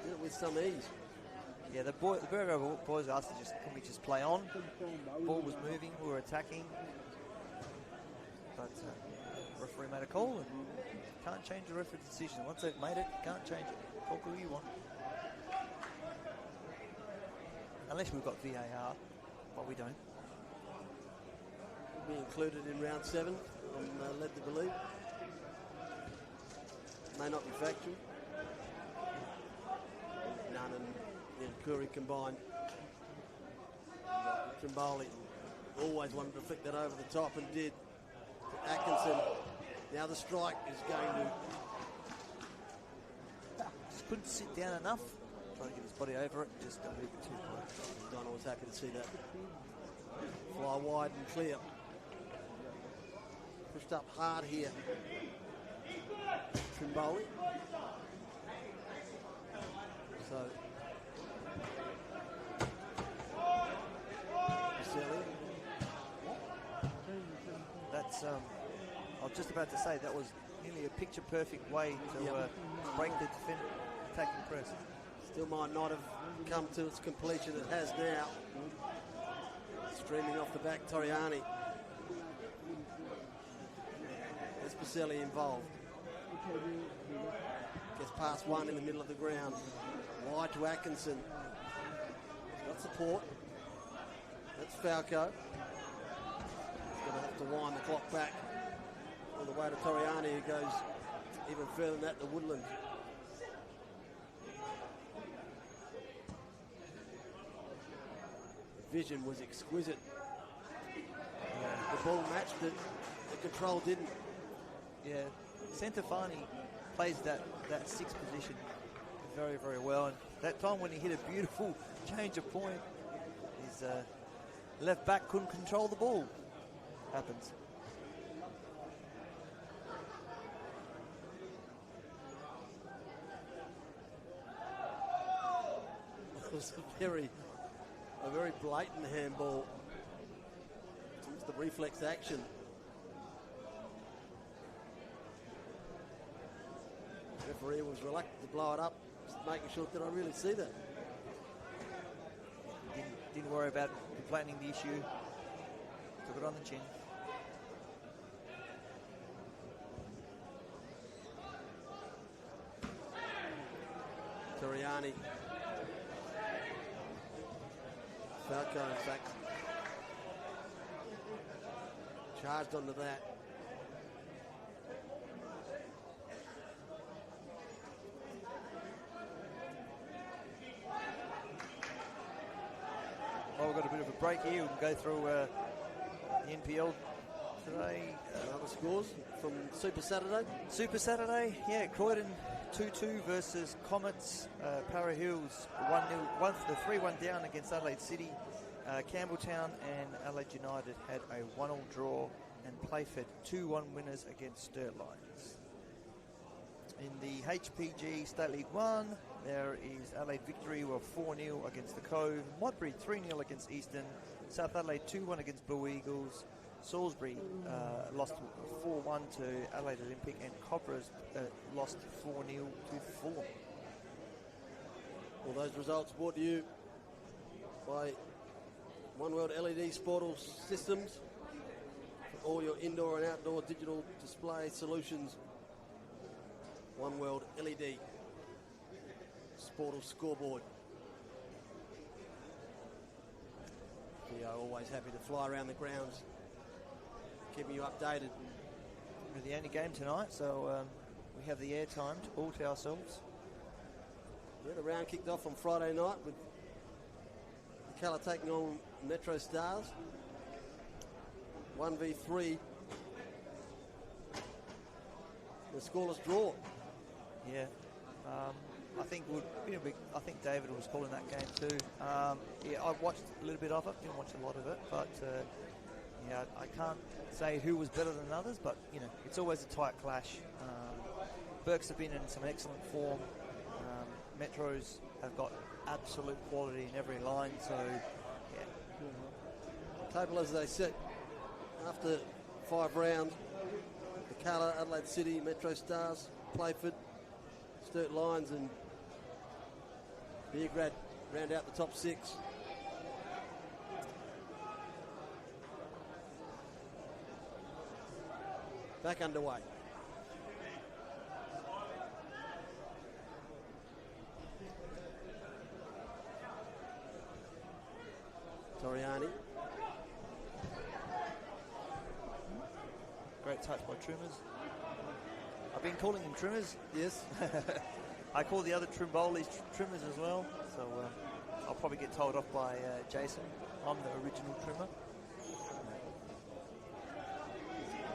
S7: did it with some ease.
S8: Yeah, the Beograd boys asked to can we just play on? Ball was moving, we were attacking. But referee made a call and can't change the referee's decision. Once they've made it, can't change it. Talk who you want. Unless we've got VAR, but we don't.
S7: Be included in round 7, I'm led to believe. May not be factual. Nunn and Curry combined. Trimboli always wanted to flick that over the top and did. Atkinson, now the strike is going to...
S8: Just couldn't sit down enough. Trying to get his body over it, just don't move it too close.
S7: Donald was happy to see that. Fly wide and clear. Pushed up hard here. Trimboli. So... Vaselli.
S8: That's, I was just about to say, that was nearly a picture-perfect way to break the attacking press.
S7: Still might not have come to its completion. It has now. Streaming off the back, Toriani. There's Vaselli involved. Gets past one in the middle of the ground. Wide to Atkinson. Got support. That's Falco. Going to have to wind the clock back all the way to Toriani, who goes even further than that to Woodland. The vision was exquisite. The ball matched it, the control didn't.
S8: Yeah, Centofani plays that sixth position very, very well. And that time when he hit a beautiful change of point, his left back couldn't control the ball. Happens.
S7: was a very blatant handball. It's the reflex action. The referee was reluctant to blow it up, just making sure that I really see that.
S8: Didn't worry about flattening the issue. Took it on the chin.
S7: Turiani. Falco, in fact, charged onto that.
S8: Well, we've got a bit of a break here. We can go through the NPL today.
S7: Other scores from Super Saturday.
S8: Super Saturday, yeah, Croydon 2-2 versus Comets. Para Hills 1-0, 3-1 down against Adelaide City. Campbelltown and Adelaide United had a 1-1 draw, and Playford 2-1 winners against Sturt Lions. In the HPG State League 1, there is Adelaide Victory were 4-0 against the Cove, Modbury 3-0 against Eastern, South Adelaide 2-1 against Blue Eagles, Salisbury lost 4-1 to Adelaide Olympic, and Cobras lost 4-0 to Fulham.
S7: All those results brought to you by One World LED Sportal Systems for all your indoor and outdoor digital display solutions. One World LED Sportal Scoreboard. We are always happy to fly around the grounds, keeping you updated.
S8: We're the only game tonight, so we have the airtime all to ourselves.
S7: Yeah, the round kicked off on Friday night with the Colour taking on Metro Stars. 1v3. The scoreless draw.
S8: Yeah, I think I think David was calling that game too. Yeah, I watched a little bit of it. Didn't watch a lot of it, but yeah, I can't say who was better than others. But you know, it's always a tight clash. Berks have been in some excellent form. Metros have got absolute quality in every line. So yeah,
S7: Table as they sit after 5 rounds. The Colour, Adelaide City, Metro Stars, Playford, Sturt Lions and Beograd round out the top 6. Back underway. Toriani.
S8: Great touch by Trimmers. I've been calling them Trimmers.
S7: Yes.
S8: I call the other Trimbolis Trimmers as well, so I'll probably get told off by Jason. I'm the original Trimmer.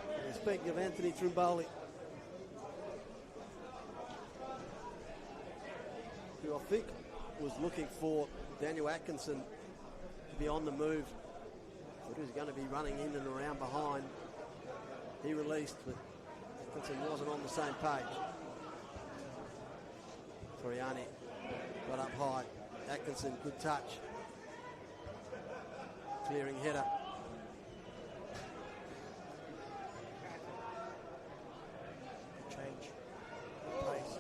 S7: Yeah, speaking of Anthony Trimboli, who I think was looking for Daniel Atkinson to be on the move, but who's going to be running in and around behind. He released, but Atkinson wasn't on the same page. Toriani got up high. Atkinson, good touch. Clearing header.
S8: Change. Pace.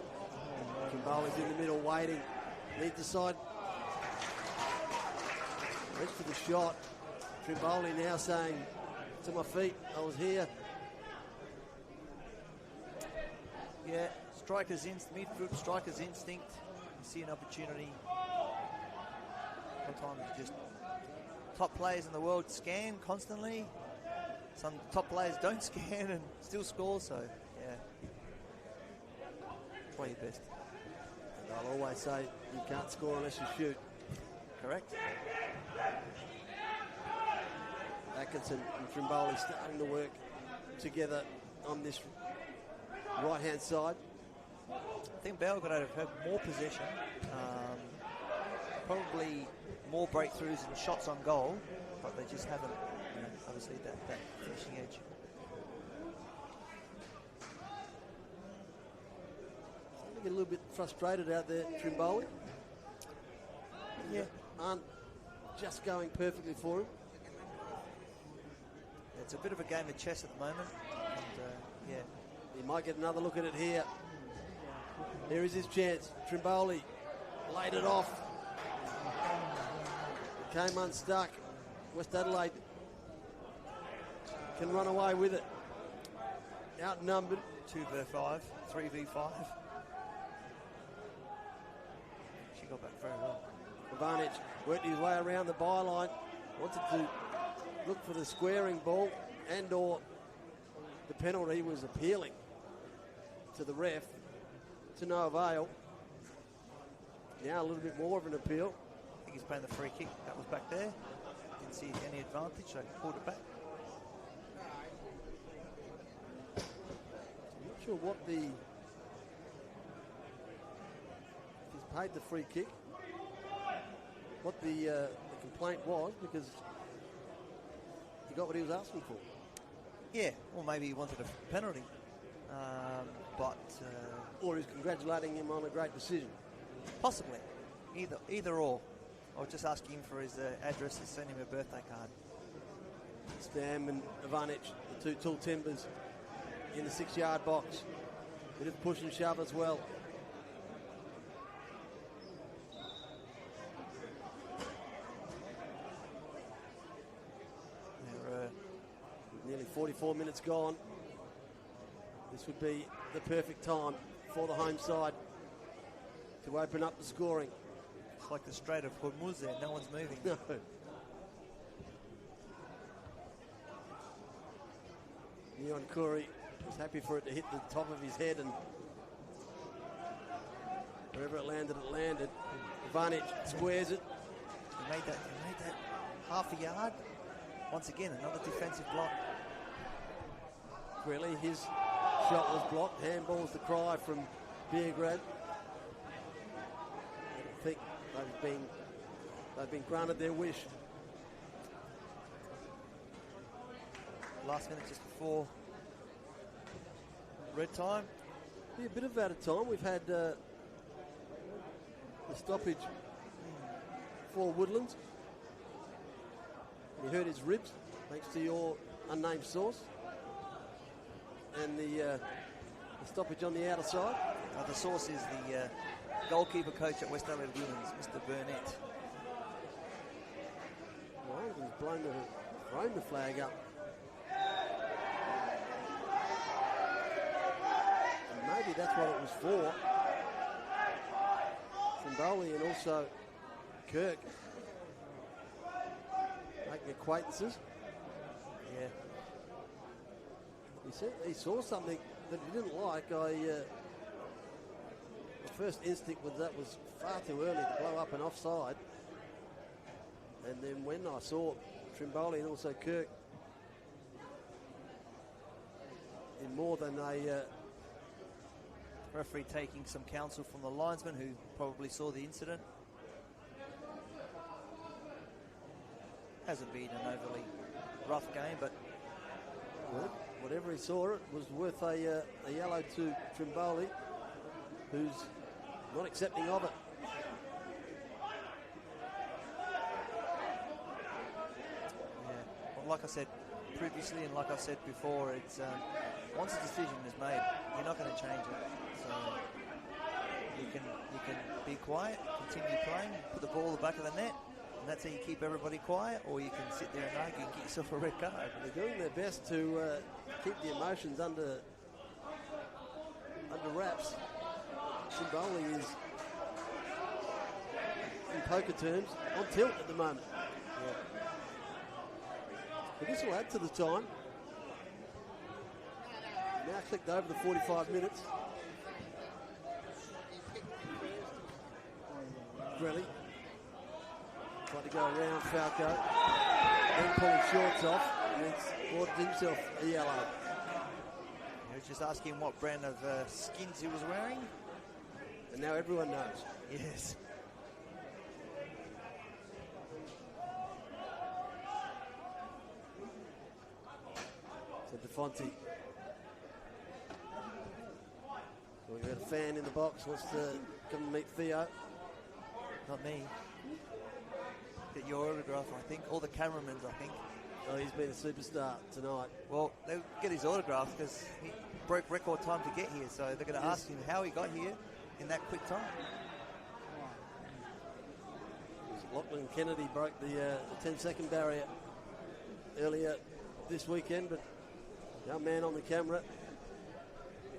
S7: Kimbali's in the middle waiting. Lead the side. Reach for the shot. Trimboli now saying, to my feet, I was here.
S8: Yeah, midfield striker's instinct. You see an opportunity. Sometimes just top players in the world scan constantly. Some top players don't scan and still score, so yeah. Try your best.
S7: And I'll always say you can't score unless you shoot.
S8: Correct.
S7: Atkinson and Trimboli starting to work together on this right-hand side.
S8: I think Beograd have had more possession, probably more breakthroughs and shots on goal, but they just haven't, obviously, that finishing edge.
S7: I get a little bit frustrated out there, Trimboli.
S8: Yeah,
S7: aren't just going perfectly for him.
S8: It's a bit of a game of chess at the moment. And, yeah.
S7: He might get another look at it here. There is his chance. Trimboli laid it off. Came unstuck. West Adelaide can run away with it. Outnumbered.
S8: 2v5, 3v5. She got back very well.
S7: Ivanic worked his way around the byline. Wanted to look for the squaring ball and or the penalty, was appealing to the ref to no avail. Now a little bit more of an appeal.
S8: I think he's playing the free kick. That was back there. Didn't see any advantage, so he pulled it back.
S7: I'm not sure what he's paid the free kick, what the complaint was, because he got what he was asking for.
S8: Yeah, or maybe he wanted a penalty.
S7: Or he's congratulating him on a great decision.
S8: Possibly. Either or. I was just asking him for his address to send him a birthday card.
S7: Stam and Ivanic, the two tall timbers in the 6-yard box. Bit of push and shove as well. Nearly 44 minutes gone. This would be the perfect time for the home side to open up the scoring.
S8: It's like the Strait of Hormuz there. No one's moving.
S7: No. Neon Curry was happy for it to hit the top of his head, and wherever it landed, it landed. Ivanic squares it.
S8: He made that half a yard. Once again, another defensive block.
S7: Really, his shot was blocked. Handball's the cry from Beograd. I think they've been granted their wish.
S8: Last minute just before red time.
S7: Yeah, a bit of out of time. We've had the stoppage for Woodlands. He hurt his ribs, thanks to your unnamed source. And the stoppage on the outer side.
S8: The source is the goalkeeper coach at West Adelaide Women's, Mr. Burnett.
S7: Well, he's thrown the flag up. And maybe that's what it was for. Trimboli and also Kirk making acquaintances.
S8: Yeah.
S7: He said he saw something that he didn't like. The first instinct was that was far too early to blow up an offside. And then when I saw Trimboli and also Kirk in more than a
S8: referee taking some counsel from the linesman who probably saw the incident. Hasn't been an overly rough game, but
S7: whatever he saw, it was worth a yellow to Trimboli, who's not accepting of it.
S8: Yeah, well, like I said previously and like I said before, it's once a decision is made, you're not going to change it. So you can be quiet, continue playing, put the ball in the back of the net, and that's how you keep everybody quiet, or you can sit there and argue and get yourself a red card.
S7: They're doing their best to keep the emotions under wraps. Trimboli is, in poker terms, on tilt at the moment. Yeah. But this will add to the time. Now clicked over the 45 minutes. Grelly tried to go around Falco, then pulling shorts off, and he's ordered himself a yellow.
S8: He was just asking what brand of skins he was wearing.
S7: And now everyone knows.
S8: Yes.
S7: So DeFonte. We've got a fan in the box, wants to come and meet Theo.
S8: Not me. get your autograph, I think. All the cameramen, I think.
S7: Oh, he's been a superstar tonight.
S8: Well, they'll get his autograph because he broke record time to get here, so they're going to ask him how he got here in that quick time.
S7: Lachlan Kennedy broke the 10-second barrier earlier this weekend, but young man on the camera,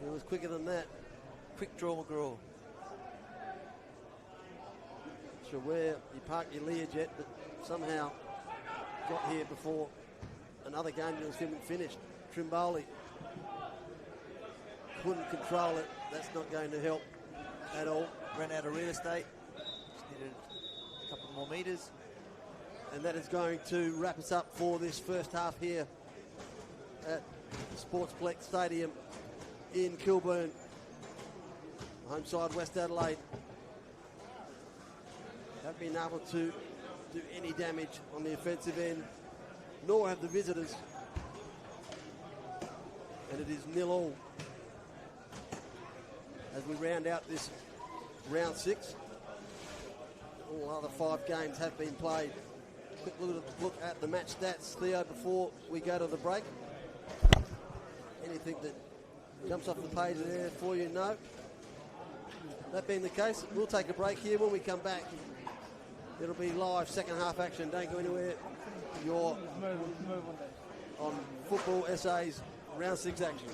S7: he was quicker than that.
S8: Quick draw McGraw.
S7: Not sure where you parked your Learjet, but somehow got here before another game was finished. Trimboli couldn't control it. That's not going to help at all.
S8: Ran out of real estate. Just needed a couple more metres.
S7: And that is going to wrap us up for this first half here at Sportsplex Stadium in Kilburn. Home side West Adelaide haven't been able to do any damage on the offensive end, nor have the visitors. And it is 0-0 as we round out this round 6. All other 5 games have been played. Quick look at the match stats, Theo, before we go to the break. Anything that jumps off the page there for you? No. That being the case, we'll take a break here. When we come back, it'll be live second half action. Don't go anywhere. You're on Football SA's round 6 action.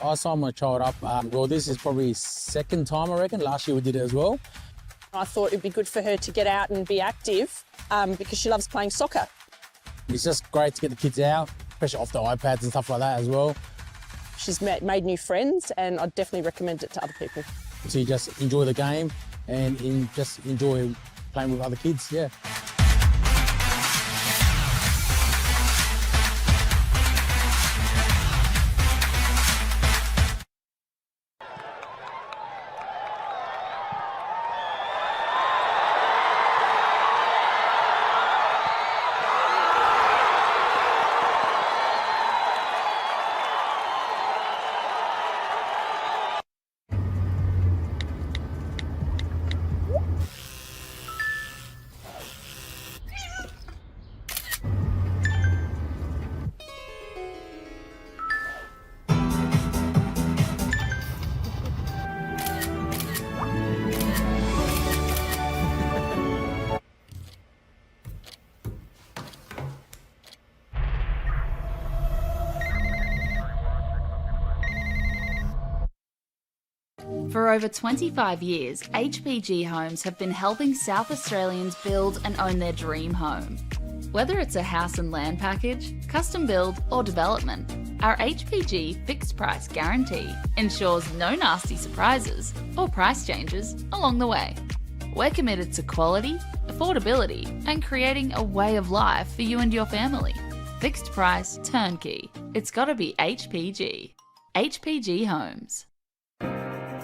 S10: I signed my child up. Well, this is probably second time, I reckon. Last year we did it as well.
S11: I thought it'd be good for her to get out and be active because she loves playing soccer.
S10: It's just great to get the kids out, especially off the iPads and stuff like that as well.
S11: She's made new friends, and I'd definitely recommend it to other people.
S10: So you just enjoy the game and just enjoy playing with other kids, yeah.
S1: For over 25 years, HPG Homes have been helping South Australians build and own their dream home. Whether it's a house and land package, custom build or development, our HPG fixed price guarantee ensures no nasty surprises or price changes along the way. We're committed to quality, affordability and creating a way of life for you and your family. Fixed price turnkey. It's gotta be HPG. HPG Homes.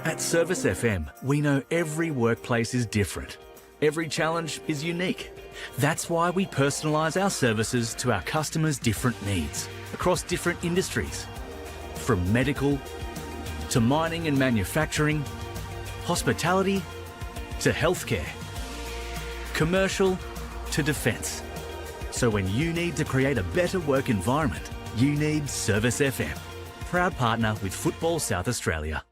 S5: At Service FM, we know every workplace is different. Every challenge is unique. That's why we personalise our services to our customers' different needs across different industries. From medical to mining and manufacturing, hospitality to healthcare, commercial to defence. So when you need to create a better work environment, you need Service FM. Proud partner with Football South Australia.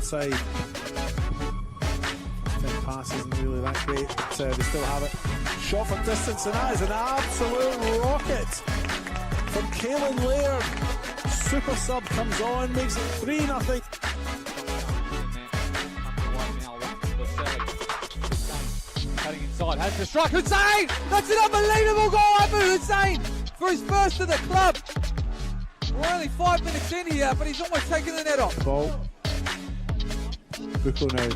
S12: side. 10 pass isn't really that great, but they still have it. Shot from distance, and that is an absolute rocket from Caelan Laird. Super sub comes on, makes it 3-0.
S13: Cutting inside, has the strike. Hussein! That's an unbelievable goal for Hussein for his first of the club. We're only 5 minutes in here, but he's almost taken the net off.
S12: The ball. Bucco now.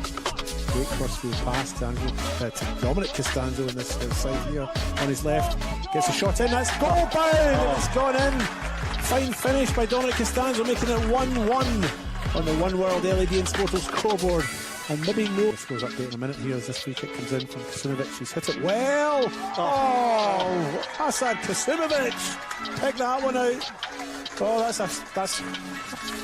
S12: Great cross-field pass to Dominic Costanzo in this side here on his left. Gets a shot in, that's goal bound! It's gone in. Fine finish by Dominic Costanzo, making it 1-1 on the One World LED and Sportal scoreboard. And maybe more. Scores update in a minute here as this free kick comes in from Kasimovic, who's hit it well. Oh, Hassan Kasimovic. Pick that one out. Oh, that's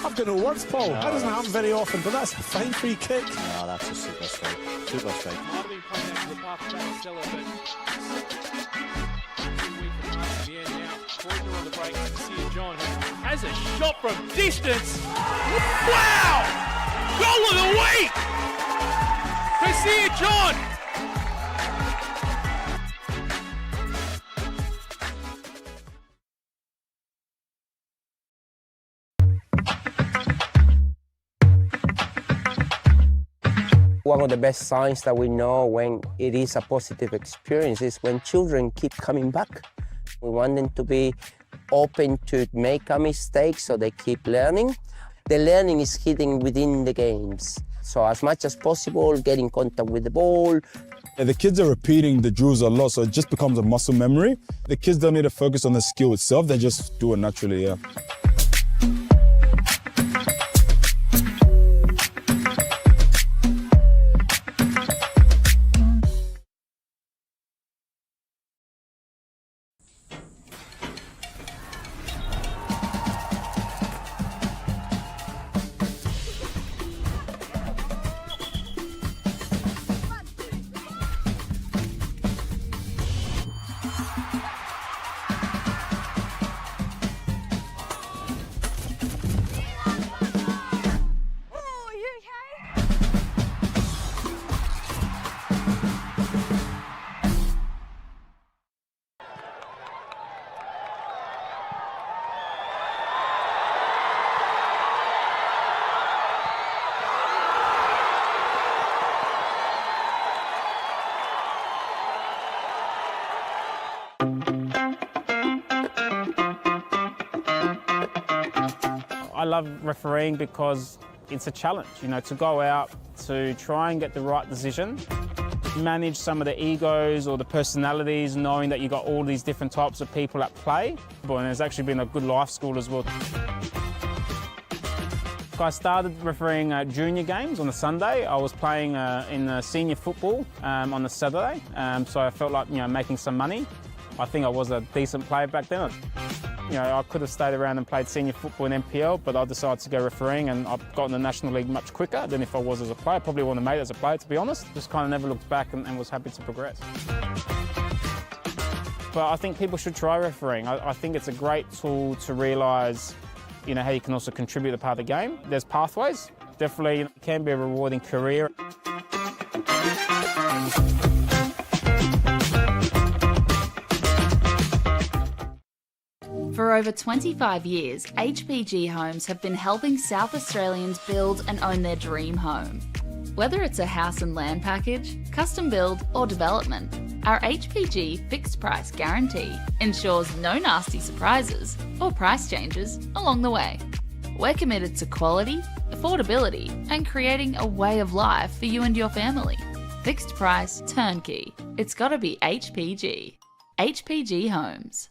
S12: I've got no words, Paul. That doesn't happen very often, but that's a fine free kick.
S14: No, that's a super strike. Super strike.
S15: Might have been coming out to the path of Batistella, but 2 weeks from the end now. Pointer on the break. Cassia John has a shot from distance. Wow! Goal of the week! Cassia John!
S16: One of the best signs that we know when it is a positive experience is when children keep coming back. We want them to be open to make a mistake so they keep learning. The learning is hidden within the games. So as much as possible, get in contact with the ball.
S17: The kids are repeating the drills a lot, so it just becomes a muscle memory. The kids don't need to focus on the skill itself, they just do it naturally, yeah.
S18: I love refereeing because it's a challenge, to go out to try and get the right decision, manage some of the egos or the personalities, knowing that you've got all these different types of people at play. And there's actually been a good life school as well. I started refereeing junior games on the Sunday. I was playing in senior football on the Saturday, so I felt like making some money. I think I was a decent player back then. I could have stayed around and played senior football in NPL, but I decided to go refereeing, and I've got in the National League much quicker than if I was as a player. Probably wouldn't have made it as a player, to be honest. Just kind of never looked back and was happy to progress. But I think people should try refereeing. I think it's a great tool to realise, how you can also contribute to part of the game. There's pathways. Definitely it can be a rewarding career.
S1: For over 25 years, HPG Homes have been helping South Australians build and own their dream home. Whether it's a house and land package, custom build or development, our HPG fixed price guarantee ensures no nasty surprises or price changes along the way. We're committed to quality, affordability and creating a way of life for you and your family. Fixed price turnkey. It's gotta be HPG. HPG Homes.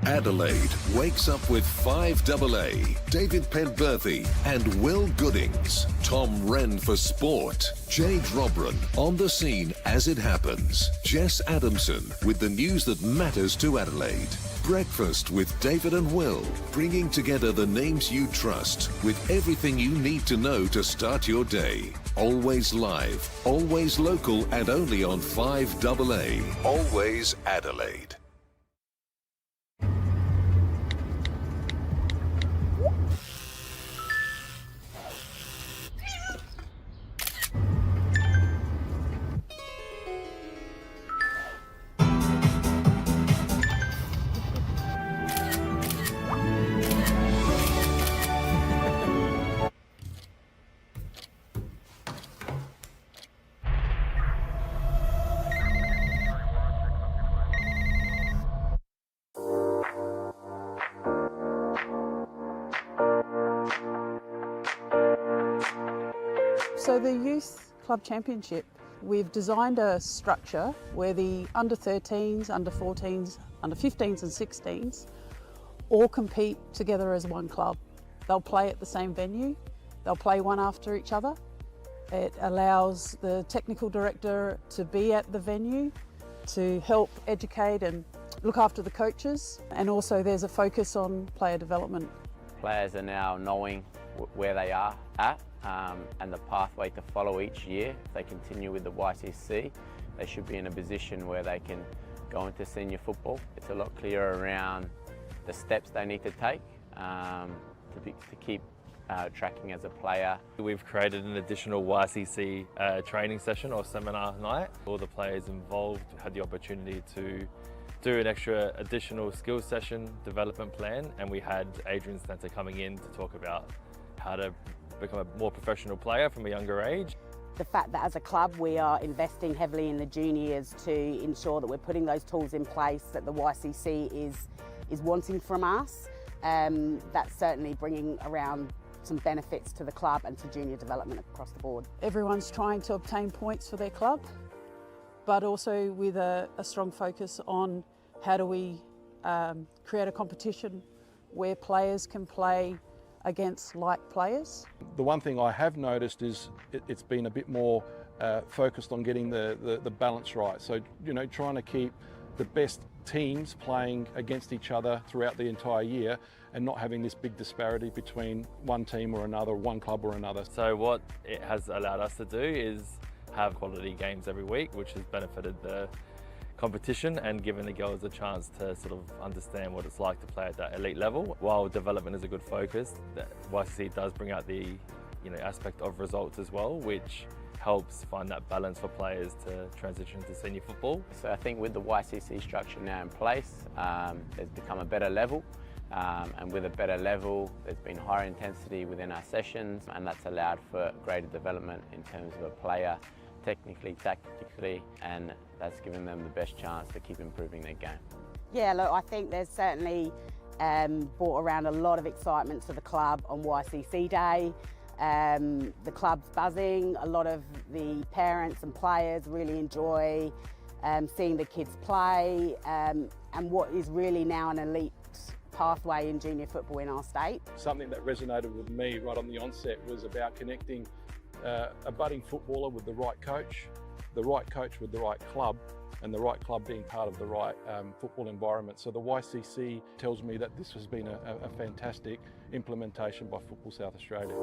S6: Adelaide wakes up with 5AA, David Penberthy and Will Goodings. Tom Wren for sport. Jade Robran on the scene as it happens. Jess Adamson with the news that matters to Adelaide. Breakfast with David and Will, bringing together the names you trust with everything you need to know to start your day. Always live, always local and only on 5AA. Always Adelaide.
S19: So the Youth Club Championship, we've designed a structure where the under 13s, under 14s, under 15s and 16s all compete together as one club. They'll play at the same venue, they'll play one after each other. It allows the technical director to be at the venue to help educate and look after the coaches, and also there's a focus on player development.
S20: Players are now knowing where they are at and the pathway to follow each year. If they continue with the YCC, they should be in a position where they can go into senior football. It's a lot clearer around the steps they need to take to keep tracking as a player.
S21: We've created an additional YCC training session or seminar night. All the players involved had the opportunity to do an extra additional skills session development plan, and we had Adrian Stanter coming in to talk about how to become a more professional player from a younger age.
S22: The fact that as a club we are investing heavily in the juniors to ensure that we're putting those tools in place that the YCC is wanting from us, that's certainly bringing around some benefits to the club and to junior development across the board.
S19: Everyone's trying to obtain points for their club, but also with a strong focus on how do we create a competition where players can play against like players.
S23: The one thing I have noticed is it's been a bit more focused on getting the balance right. So, you know, trying to keep the best teams playing against each other throughout the entire year and not having this big disparity between one team or another, one club or another.
S21: So what it has allowed us to do is have quality games every week, which has benefited the competition and given the girls a chance to sort of understand what it's like to play at that elite level. While development is a good focus, the YCC does bring out the aspect of results as well, which helps find that balance for players to transition to senior football.
S20: So I think with the YCC structure now in place, there's become a better level, and with a better level there's been higher intensity within our sessions, and that's allowed for greater development in terms of a player technically, tactically, and that's given them the best chance to keep improving their game.
S22: Yeah, look, I think there's certainly brought around a lot of excitement to the club on YCC Day. The club's buzzing, a lot of the parents and players really enjoy seeing the kids play and what is really now an elite pathway in junior football in our state.
S23: Something that resonated with me right on the onset was about connecting a budding footballer with the right coach with the right club, and the right club being part of the right football environment. So the YCC tells me that this has been a fantastic implementation by Football South Australia.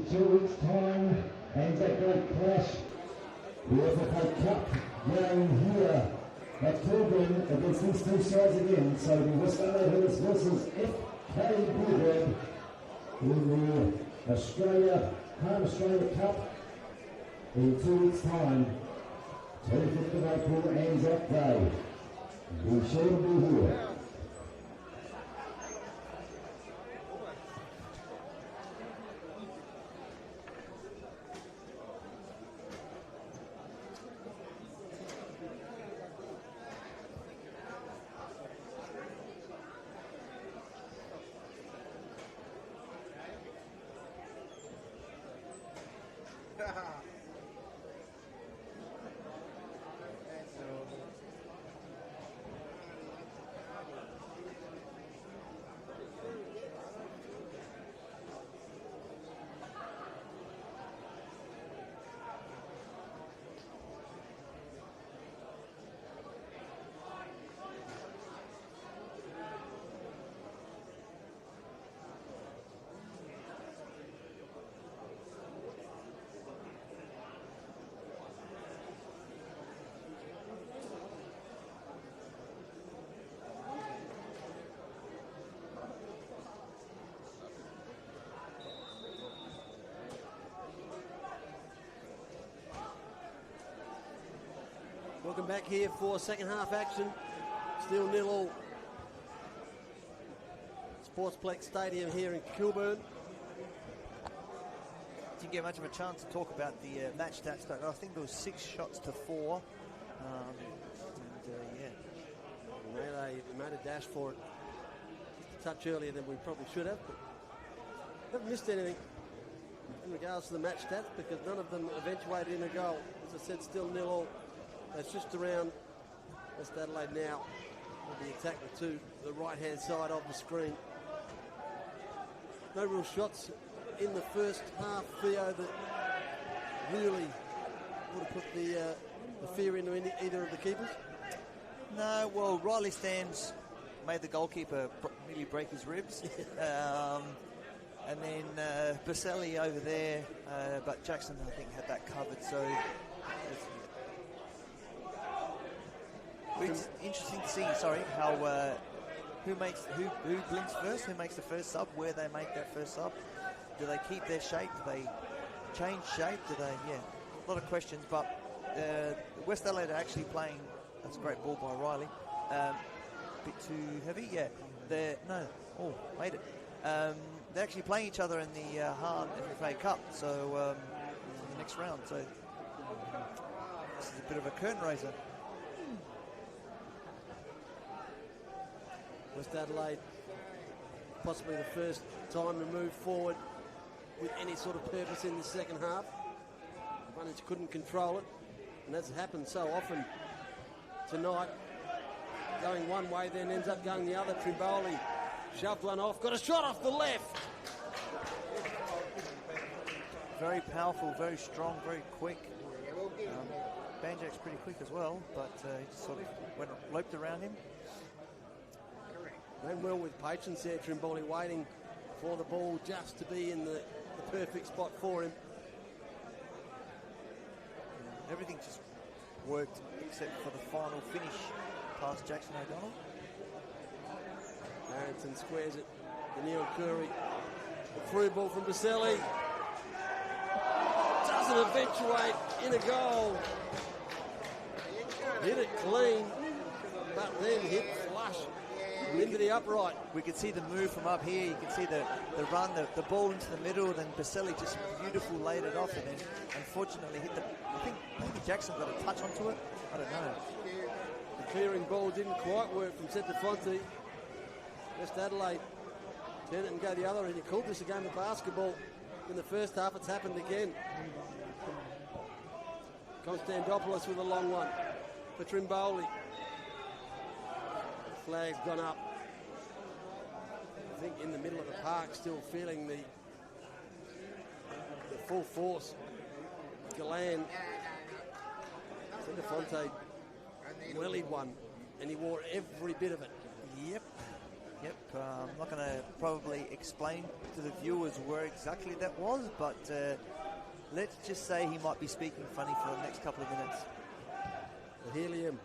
S2: In 2 weeks' time, Anzac Day clash. The FFA Cup game here at Kilburn against these two sides again. So the West Adelaide Hills versus FK Beograd in the Home Australia Cup in 2 weeks' time. 25th of April, Anzac Day. Be sure to be here.
S7: Welcome back here for second half action. Still 0-0. Sportsplex Stadium here in Kilburn.
S8: Didn't get much of a chance to talk about the match stats, but I think there was 6 shots to 4.
S7: We made a dash for it just a touch earlier than we probably should have, but haven't missed anything in regards to the match stats because none of them eventuated in a goal. As I said, still 0-0. That's just around West Adelaide now will be attacked to the right-hand side of the screen. No real shots in the first half, Theo, that really would have put the fear into either of the keepers.
S8: No, well, Riley Stams made the goalkeeper nearly break his ribs. And then Baselli over there, but Jackson, I think, had that covered. So it's interesting to see, how who blinks first, who makes the first sub, where they make that first sub. Do they keep their shape? Do they change shape? Do they? Yeah, a lot of questions. But West Adelaide are actually playing. That's a great ball by Riley. Bit too heavy. Yeah. Made it. They're actually playing each other in the Hahn FFA Cup. So in the next round. So this is a bit of a curtain raiser.
S7: West Adelaide, possibly the first time to move forward with any sort of purpose in the second half. Bunich couldn't control it, and that's happened so often tonight. Going one way, then ends up going the other. Trimboli shoved one off, got a shot off the left.
S8: Very powerful, very strong, very quick. Banjak's pretty quick as well, but he just sort of loped around him.
S7: Ran well with patience there, Trimboli, waiting for the ball just to be in the perfect spot for him.
S8: Everything just worked except for the final finish past Jackson O'Donnell.
S7: Harrington squares it to Neil Curry. The through ball from Baselli. Doesn't eventuate in a goal. Hit it clean, but then hit flush into the upright.
S8: We could see the move from up here. You can see the run, the ball into the middle, then Baselli just beautiful laid it off, and then unfortunately hit the. I think maybe Jackson got a touch onto it. I don't know.
S7: The clearing ball didn't quite work from Centefonte. West Adelaide turn it and go the other, and you called this a game of basketball in the first half. It's happened again. Konstantopoulos with a long one for Trimboli. Flag's gone up. I think in the middle of the park, still feeling the full force. Galan. Centefonte wellied one, and he wore every bit of it.
S8: Yep. Yep, I'm not going to probably explain to the viewers where exactly that was, but let's just say he might be speaking funny for the next couple of minutes.
S7: The helium.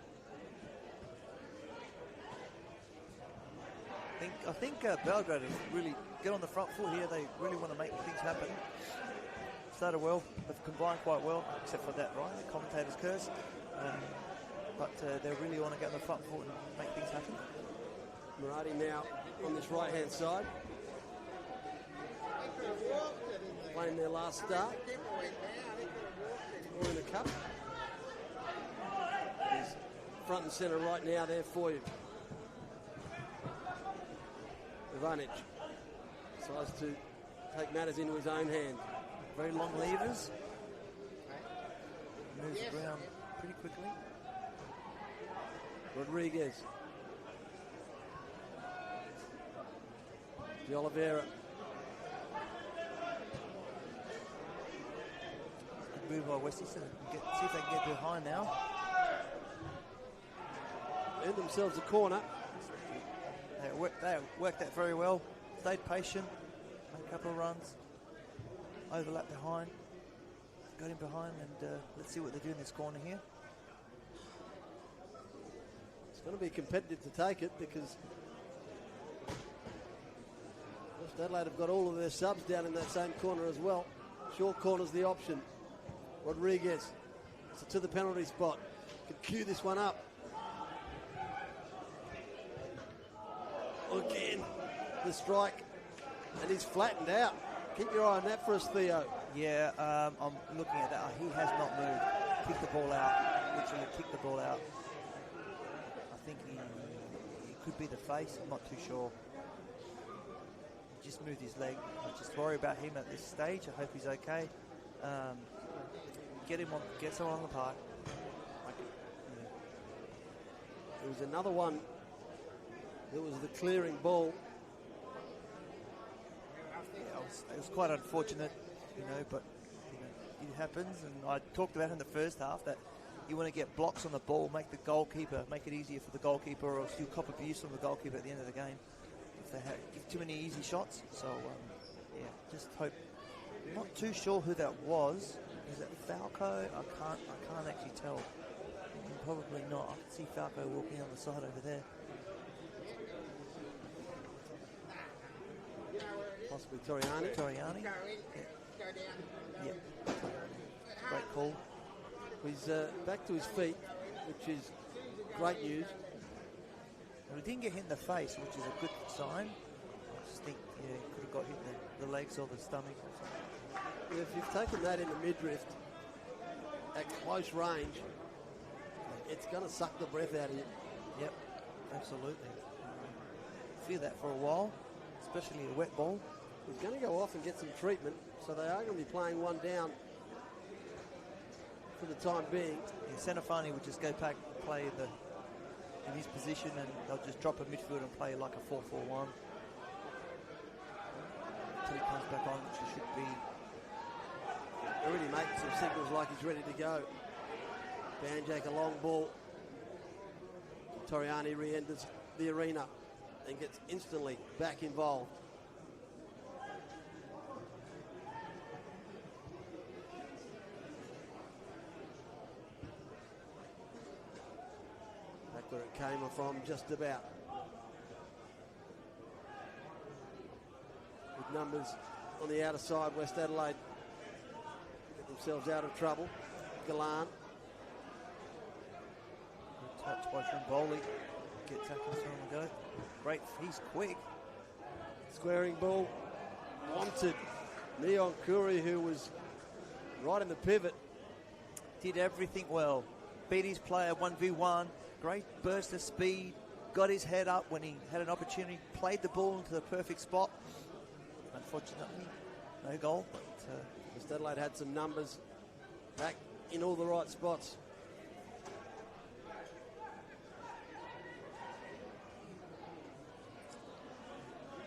S8: I think Beograd has really get on the front foot here. They really want to make things happen. Started well, they've combined quite well, except for that, right? The commentator's curse. But they really want to get on the front foot and make things happen.
S7: Murati now on this right-hand side. Playing their last start. Or in the cup. He's front and centre right now there for you. Ivanic decides to take matters into his own hand.
S8: Very long levers. Moves around pretty quickly.
S7: Rodriguez. De Oliveira.
S8: Good move by Westie, so see if they can get behind now.
S7: Earned themselves a corner.
S8: They worked that very well. Stayed patient. Made a couple of runs. Overlap behind. Got him behind, and let's see what they do in this corner here.
S7: It's going to be competitive to take it because West Adelaide have got all of their subs down in that same corner as well. Short corner's the option. Rodriguez to the penalty spot. Could cue this one up. Again, the strike, and he's flattened out. Keep your eye on that for us, Theo.
S8: Yeah, I'm looking at that. He has not moved. Kicked the ball out. Literally kicked the ball out. I think he could be the face. I'm not too sure. He just moved his leg. I just worry about him at this stage. I hope he's okay. Get someone on the park.
S7: There was another one. It was the clearing ball.
S8: Yeah, it was quite unfortunate, but it happens. And I talked about in the first half that you want to get blocks on the ball, make it easier for the goalkeeper, or else you'll cop abuse from the goalkeeper at the end of the game if they give too many easy shots. So just hope. I'm not too sure who that was. Is it Falco? I can't actually tell. Probably not. I can see Falco walking on the side over there.
S7: Possibly Toriani.
S8: Yeah. Great call.
S7: He's back to his feet, which is great news.
S8: Well, he didn't get hit in the face, which is a good sign. I just think he could have got hit in the legs or the stomach.
S7: Yeah, if you've taken that in the midriff at close range, it's going to suck the breath out of you.
S8: Yep, absolutely. Feel that for a while, especially a wet ball.
S7: He's going to go off and get some treatment, so they are going to be playing one down for the time being.
S8: Yeah, Senafani would just go back and play in his position, and they'll just drop a midfield and play like a 4-4-1 until he comes back on, which he should be.
S7: Already making some signals like he's ready to go. Banjak a long ball. Toriani re-enters the arena and gets instantly back involved. Back where it came from, just about. With numbers on the outer side, West Adelaide get themselves out of trouble. Galan.
S8: Good touch by Trimboli. Get tackles on the go. Great, he's quick.
S7: Squaring ball. Wanted. Neon Kuri, who was right in the pivot.
S8: Did everything well. Beat his player 1v1. Great burst of speed. Got his head up when he had an opportunity. Played the ball into the perfect spot. Unfortunately, no goal. But
S7: West Adelaide had some numbers back in all the right spots.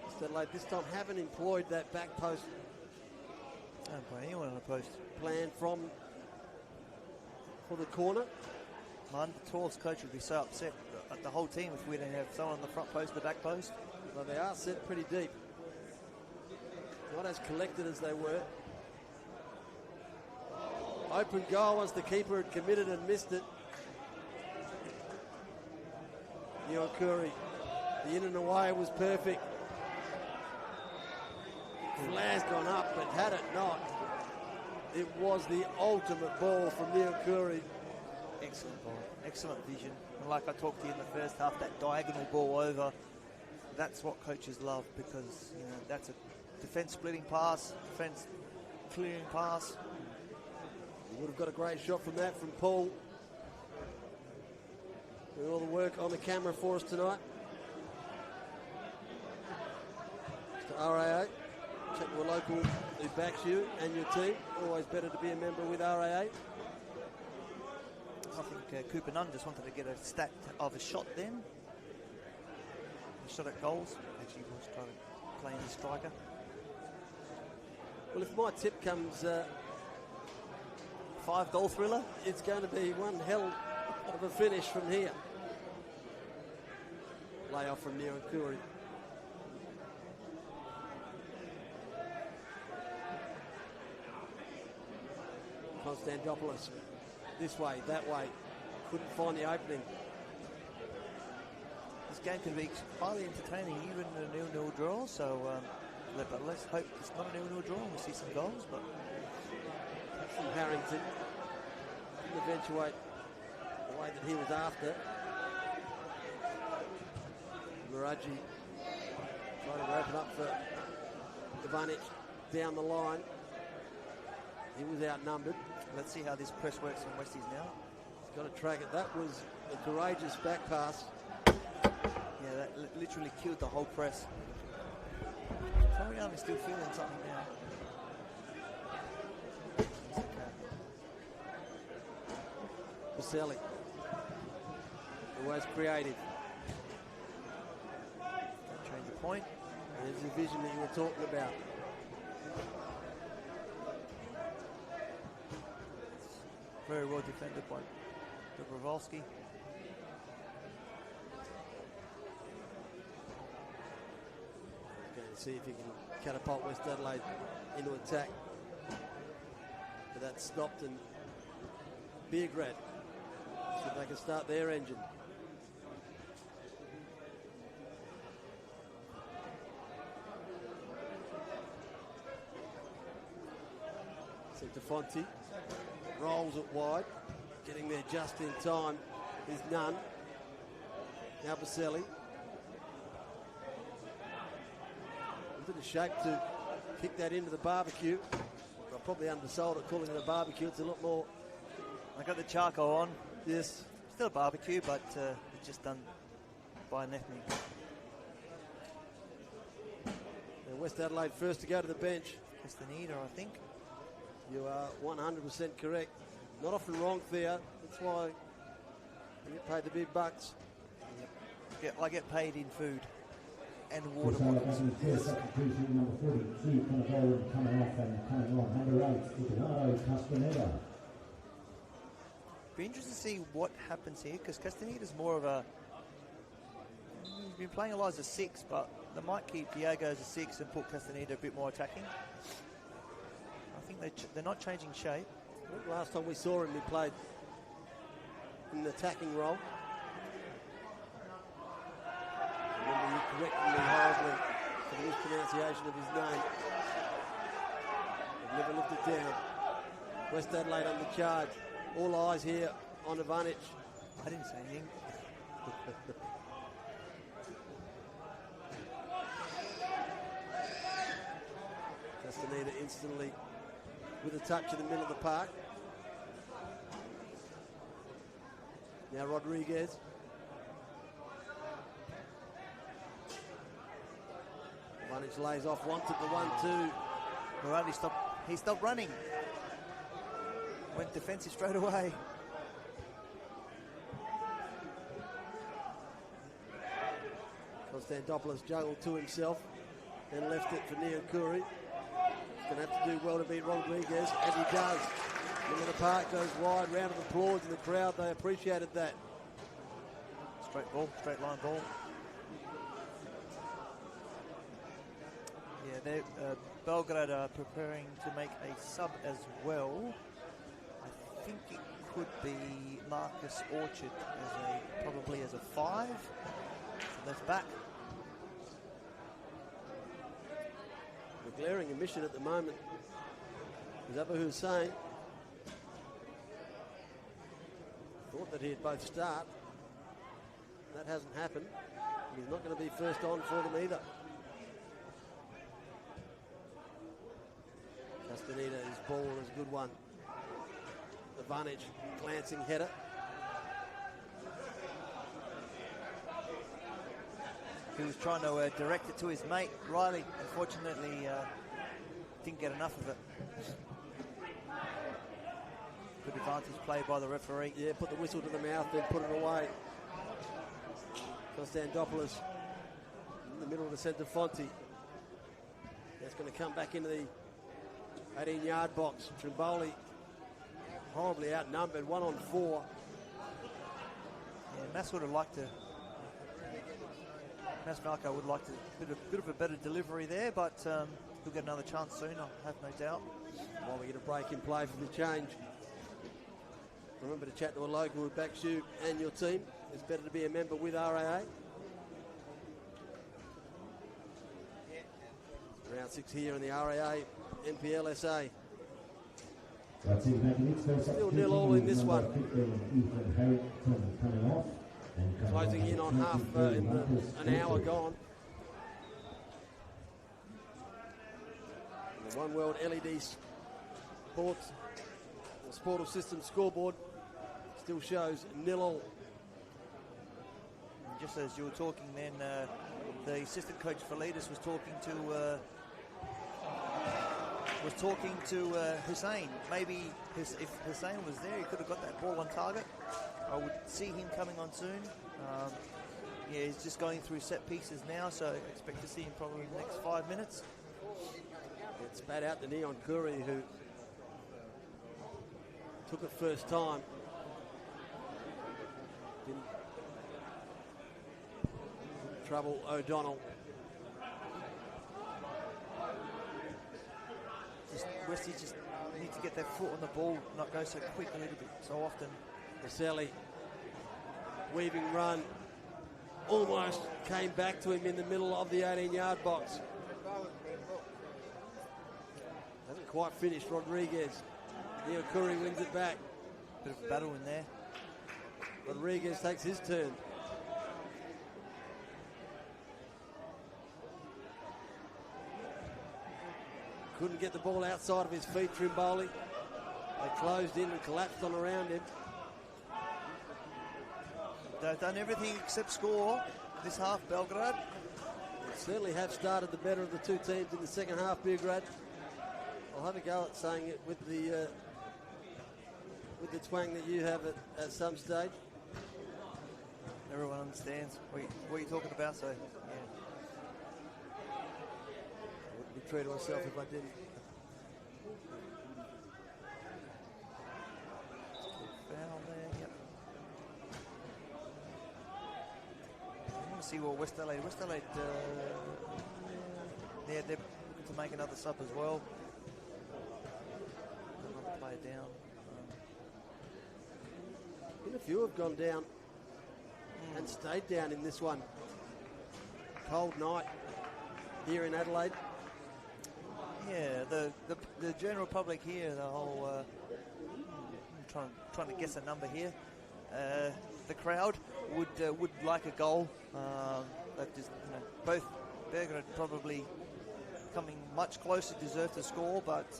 S7: West Adelaide this time haven't employed that back post.
S8: Don't play anyone on a post.
S7: Plan for the corner.
S8: Man, the Tall's coach would be so upset at the whole team if we didn't have someone on the front post, the back post.
S7: Well, they are set pretty deep. Not as collected as they were. Open goal once the keeper had committed and missed it. Nyonkuri, the in and away was perfect. Flair's gone up, but had it not, it was the ultimate ball from Nyonkuri.
S8: Excellent ball, excellent vision. And like I talked to you in the first half, that diagonal ball over, that's what coaches love, because that's a defence splitting pass, defence clearing pass.
S7: He would have got a great shot from that from Paul. Doing all the work on the camera for us tonight. Mr. RAA, check your local who backs you and your team. Always better to be a member with RAA.
S8: I think Cooper Nunn just wanted to get a stat of a shot then. A shot at goals. Actually, he was trying to play in the striker.
S7: Well, if my tip comes
S8: 5-goal thriller,
S7: it's going to be one hell of a finish from here. Layoff from Nyonkuri. Konstantopoulos. This way, that way. Couldn't find the opening.
S8: This game can be highly entertaining, even in a 0-0 draw. So, but let's hope it's not a 0-0 draw and we see some goals. But
S7: from Harrington didn't eventuate the way that he was after. Maraji trying to open up for Ivanic down the line. He was outnumbered.
S8: Let's see how this press works on Westies now.
S7: He's got to track it. That was a courageous back pass.
S8: Yeah, that literally killed the whole press. Torian is still feeling something now.
S7: Baselli, always creative.
S8: Change the point.
S7: There's the vision that you were talking about.
S8: Very well defended by Dobrovolsky.
S7: Going to see if he can catapult West Adelaide into attack. But that's stopped, and Beograd, see if they can start their engine. Fonti rolls it wide, getting there just in time is Nunn. Now Baselli. A bit of shape to kick that into the barbecue. I probably undersold it calling it a barbecue. It's a lot more.
S8: I got the charcoal on.
S7: Yes.
S8: Still a barbecue, but it's just done by an ethnic.
S7: And West Adelaide first to go to the bench.
S8: Castaneda, I think.
S7: You are 100% correct. Not often wrong there. That's why you get paid the big bucks.
S8: Yep. I get paid in food and water bottles.
S2: Substitution number 42, coming off and coming on. Number 8, Ricardo Castaneda.
S8: Be interested to see what happens here, because Castaneda's more of a. He's been playing a lot as a 6, but they might keep Diego as a 6 and put Castaneda a bit more attacking. I think they're not changing shape.
S7: I think last time we saw him, he played in an attacking role. Remember, you corrected me horribly for the mispronunciation of his name. They've never lived it down. West Adelaide on the charge. All eyes here on Ivanic.
S8: I didn't say anything.
S7: Castaneda instantly with a touch in the middle of the park. Now Rodriguez. Ivanic lays off, wanted the 1-2.
S8: Morales stopped running. Went defensive straight away.
S7: Konstantopoulos juggled to himself and left it for Nyonkuri. He's going to have to do well to beat Rodriguez, as he does. Middle of the park goes wide, round of applause in the crowd. They appreciated that.
S8: Straight ball, straight line ball. Yeah, Belgrade are preparing to make a sub as well. I think it could be Marcus Orchard probably as a 5. Left back.
S7: The glaring omission at the moment is Abu Hussein. Thought that he'd both start. That hasn't happened. He's not going to be first on for them either. Castaneda, his ball is a good one. Advantage, glancing header.
S8: He was trying to direct it to his mate, Riley. Unfortunately, didn't get enough of it. Good advantage play by the referee.
S7: Yeah, put the whistle to the mouth, then put it away. Konstantopoulos in the middle of the centre, Fonte. That's going to come back into the 18-yard box. Trimboli horribly outnumbered, 1 on 4.
S8: Yeah, Mass would have liked to. Mass Narco would like to bit of a better delivery there, but he'll get another chance soon, I have no doubt.
S7: While we get a break in play for the change. Remember to chat to a local who backs you and your team. It's better to be a member with RAA. Round 6 here in the RAA NPLSA. Still 0-0 in this one. Closing in on half an hour gone. And the One World LED Sportal System scoreboard still shows 0-0.
S8: Just as you were talking then, the assistant coach for Leaders was talking to Hussein. Maybe if Hussein was there, he could have got that ball on target. I would see him coming on soon. Yeah, he's just going through set pieces now, so I expect to see him probably in the next 5 minutes.
S7: It spat out to Neon Curry, who took it first time. Didn't trouble O'Donnell.
S8: Westie just need to get their foot on the ball, not go so quick a little bit so often.
S7: Vaselli, weaving run, almost came back to him in the middle of the 18-yard box. Hasn't quite finished, Rodriguez. Neo Curry wins it back.
S8: Bit of battle in there.
S7: Rodriguez takes his turn. Couldn't get the ball outside of his feet, Trimboli. They closed in and collapsed on around him.
S8: They've done everything except score this half, Belgrade.
S7: They certainly have started the better of the two teams in the second half, Beograd. I'll have a go at saying it with the twang that you have at some stage.
S8: Everyone understands what you're talking about, so yeah.
S7: I wouldn't be true to myself if I didn't.
S8: Foul there, yep. I want to see what West Adelaide, they're looking to make another sub as well. Another player down.
S7: A few have gone down and stayed down in this one. Cold night here in Adelaide.
S8: Yeah, the general public here, the whole trying to guess a number here. The crowd would like a goal. They've just both Beograd probably coming much closer, deserve to score, but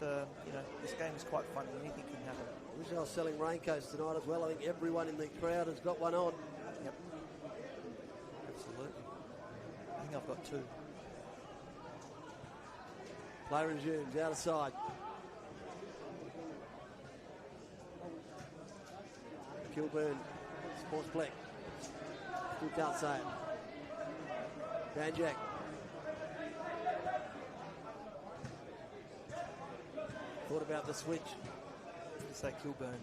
S8: this game is quite fun. Anything can happen.
S7: I wish I was selling raincoats tonight as well. I think everyone in the crowd has got one on.
S8: Yep. Absolutely. I think I've got 2.
S7: Play resumes, out of side. Kilburn, Sportsplex. Still can't say it. Banjak. Thought about the switch.
S8: Say Kilburn.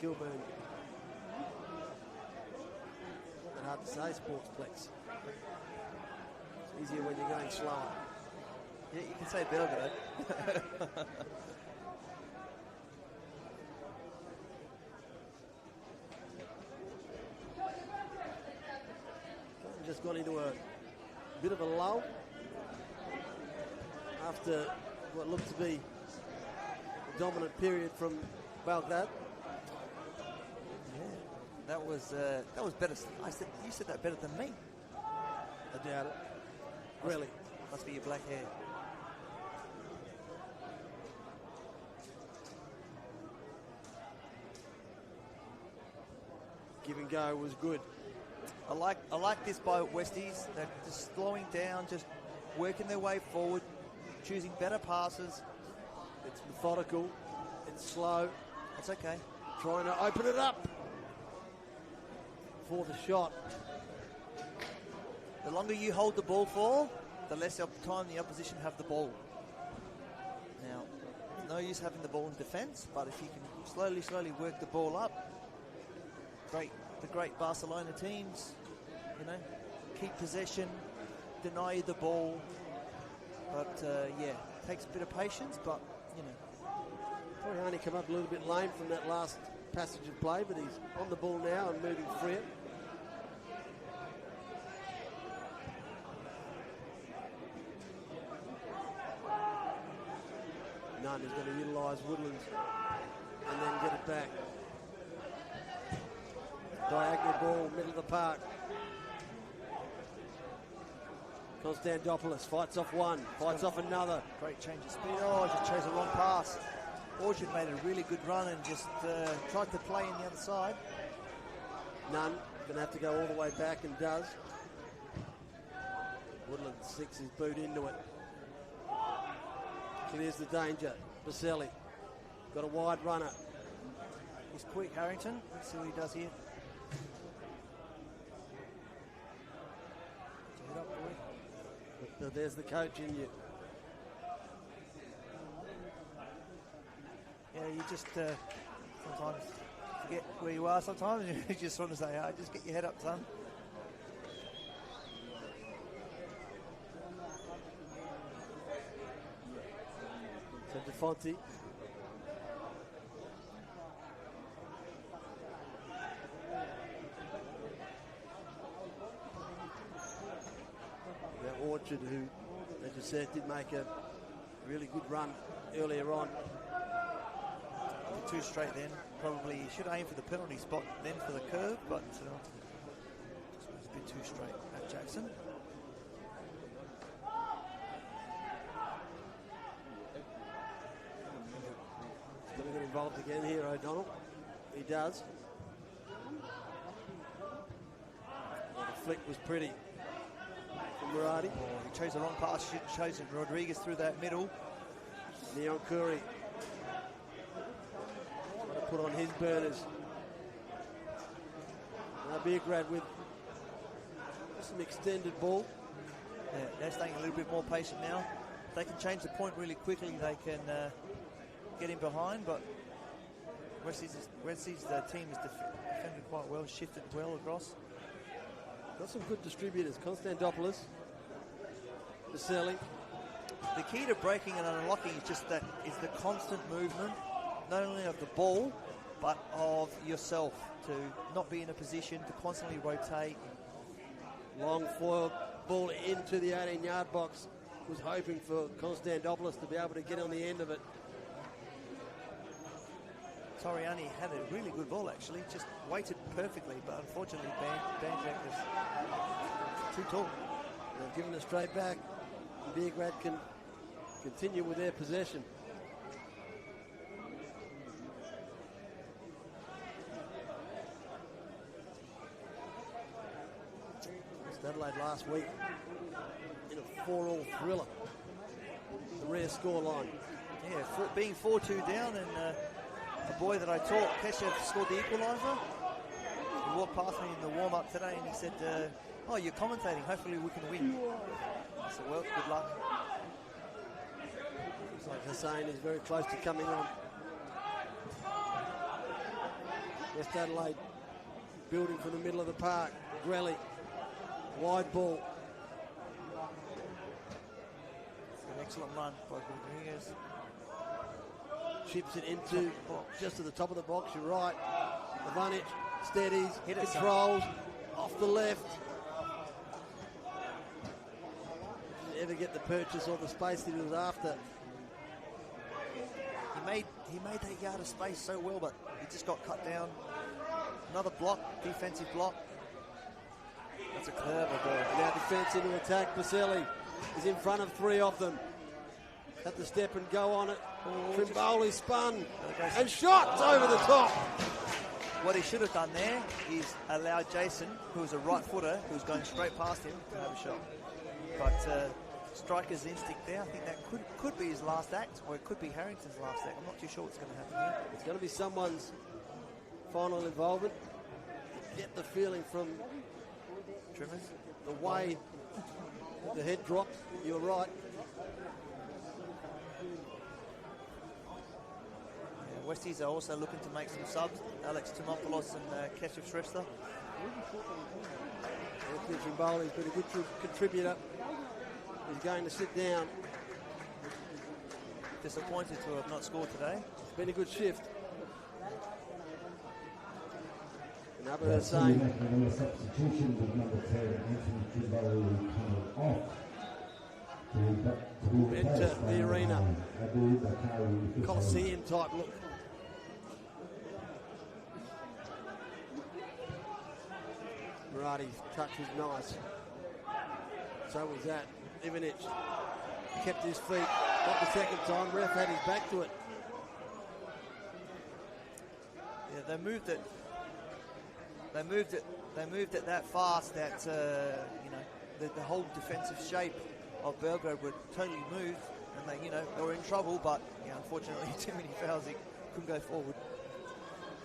S7: Kilburn. Not hard to say, Sportsplex. It's easier when you're going slower.
S8: Yeah, you can say Beograd.
S7: Just gone into a bit of a lull after what looked to be a dominant period from Beograd.
S8: Yeah, that was better. You said that better than me.
S7: I doubt it. Really?
S8: Must be your black hair.
S7: Give and go was good.
S8: I like this by Westies. They're just slowing down, just working their way forward, choosing better passes.
S7: It's methodical. It's slow.
S8: That's okay.
S7: Trying to open it up for the shot.
S8: The longer you hold the ball for, the less time the opposition have the ball. Now, it's no use having the ball in defence, but if you can slowly work the ball up, the great Barcelona teams, keep possession, deny you the ball. But yeah, takes a bit of patience, but
S7: Probably only come up a little bit lame from that last passage of play, but he's on the ball now and moving free. Nunn is going to utilise Woodlands and then get it back. Diagonal ball, middle of the park. Konstantopoulos fights off one, fights off another.
S8: Great change of speed. Oh, just chose the wrong pass. Orchard made a really good run and just tried to play in the other side.
S7: Nunn going to have to go all the way back and does. Woodland sticks his boot into it. Clears the danger. Baselli got a wide runner.
S8: He's quick, Harrington. Let's see what he does here. Get up, boy.
S7: There's the coach in you.
S8: Yeah, you just sometimes forget where you are. Sometimes you just want to say, just get your head up, son.
S7: So DeFonte. Now Orchard, who, as you said, did make a really good run earlier on.
S8: Too straight then. Probably should aim for the penalty spot then for the curve, but just was a bit too straight at Jackson.
S7: He's going to get involved again here, O'Donnell. He does. Well, the flick was pretty from Murati.
S8: Oh, he chose the wrong pass. Should have chosen Rodriguez through that middle.
S7: Neon Curry trying to put on his burners. Now Beograd with some extended ball.
S8: Yeah, they're staying a little bit more patient now. If they can change the point really quickly, they can get in behind, but Westie's team is defending quite well, shifted well across.
S7: Got some good distributors. Konstantopoulos, Baselli.
S8: The key to breaking and unlocking is just the constant movement, not only of the ball, but of yourself, to not be in a position to constantly rotate.
S7: Long foil ball into the 18-yard box. Was hoping for Konstantopoulos to be able to get on the end of it.
S8: Toriani had a really good ball, actually, just waited perfectly, but unfortunately Banjak was too tall.
S7: They've given it straight back. Beograd can continue with their possession. Adelaide last week in a 4-all thriller. The rare score line.
S8: Yeah, being 4-2 down, and the boy that I taught, Keshev, scored the equaliser. He walked past me in the warm-up today and he said, oh, you're commentating, hopefully we can win. I said, well, good luck.
S7: Looks like Hussein is very close to coming on. West Adelaide building from the middle of the park. Grelly, wide ball.
S8: Excellent run by Rodriguez.
S7: Chips it into just to the top of the box. You're right. Ivanic steadies, controls, off the left. Didn't ever get the purchase or the space that he was after.
S8: He made that yard of space so well, but he just got cut down. Another block, defensive block. That's a clever ball.
S7: Now defence into attack. Baselli is in front of three of them. Had to step and go on it. Trimboli spun and shot over the top.
S8: What he should have done there is allowed Jason, who was a right footer, who was going straight past him, to have a shot. But striker's instinct there. I think that could be his last act, or it could be Harrington's last act. I'm not too sure what's going to happen here.
S7: It's going to be someone's final involvement. Get the feeling from
S8: Trimmers,
S7: the way the head dropped. You're right.
S8: Yeah, Westies are also looking to make some subs. Alex Timopoulos and Keshav Shrestha.
S7: Anthony Trimboli's been a good contributor. He's going to sit down.
S8: Disappointed to have not scored today.
S7: It's been a good shift. Another saying.
S2: Substitution with number 10, Anthony Trimboli coming off.
S7: Enter the arena. Coliseum type look. Murati's touch was nice. So was that. Ivanic kept his feet. Not the second time. Ref had his back to it.
S8: Yeah, they moved it. They moved it that fast that the whole defensive shape of Beograd were totally moved, and they were in trouble. But unfortunately, too many fouls. He couldn't go forward.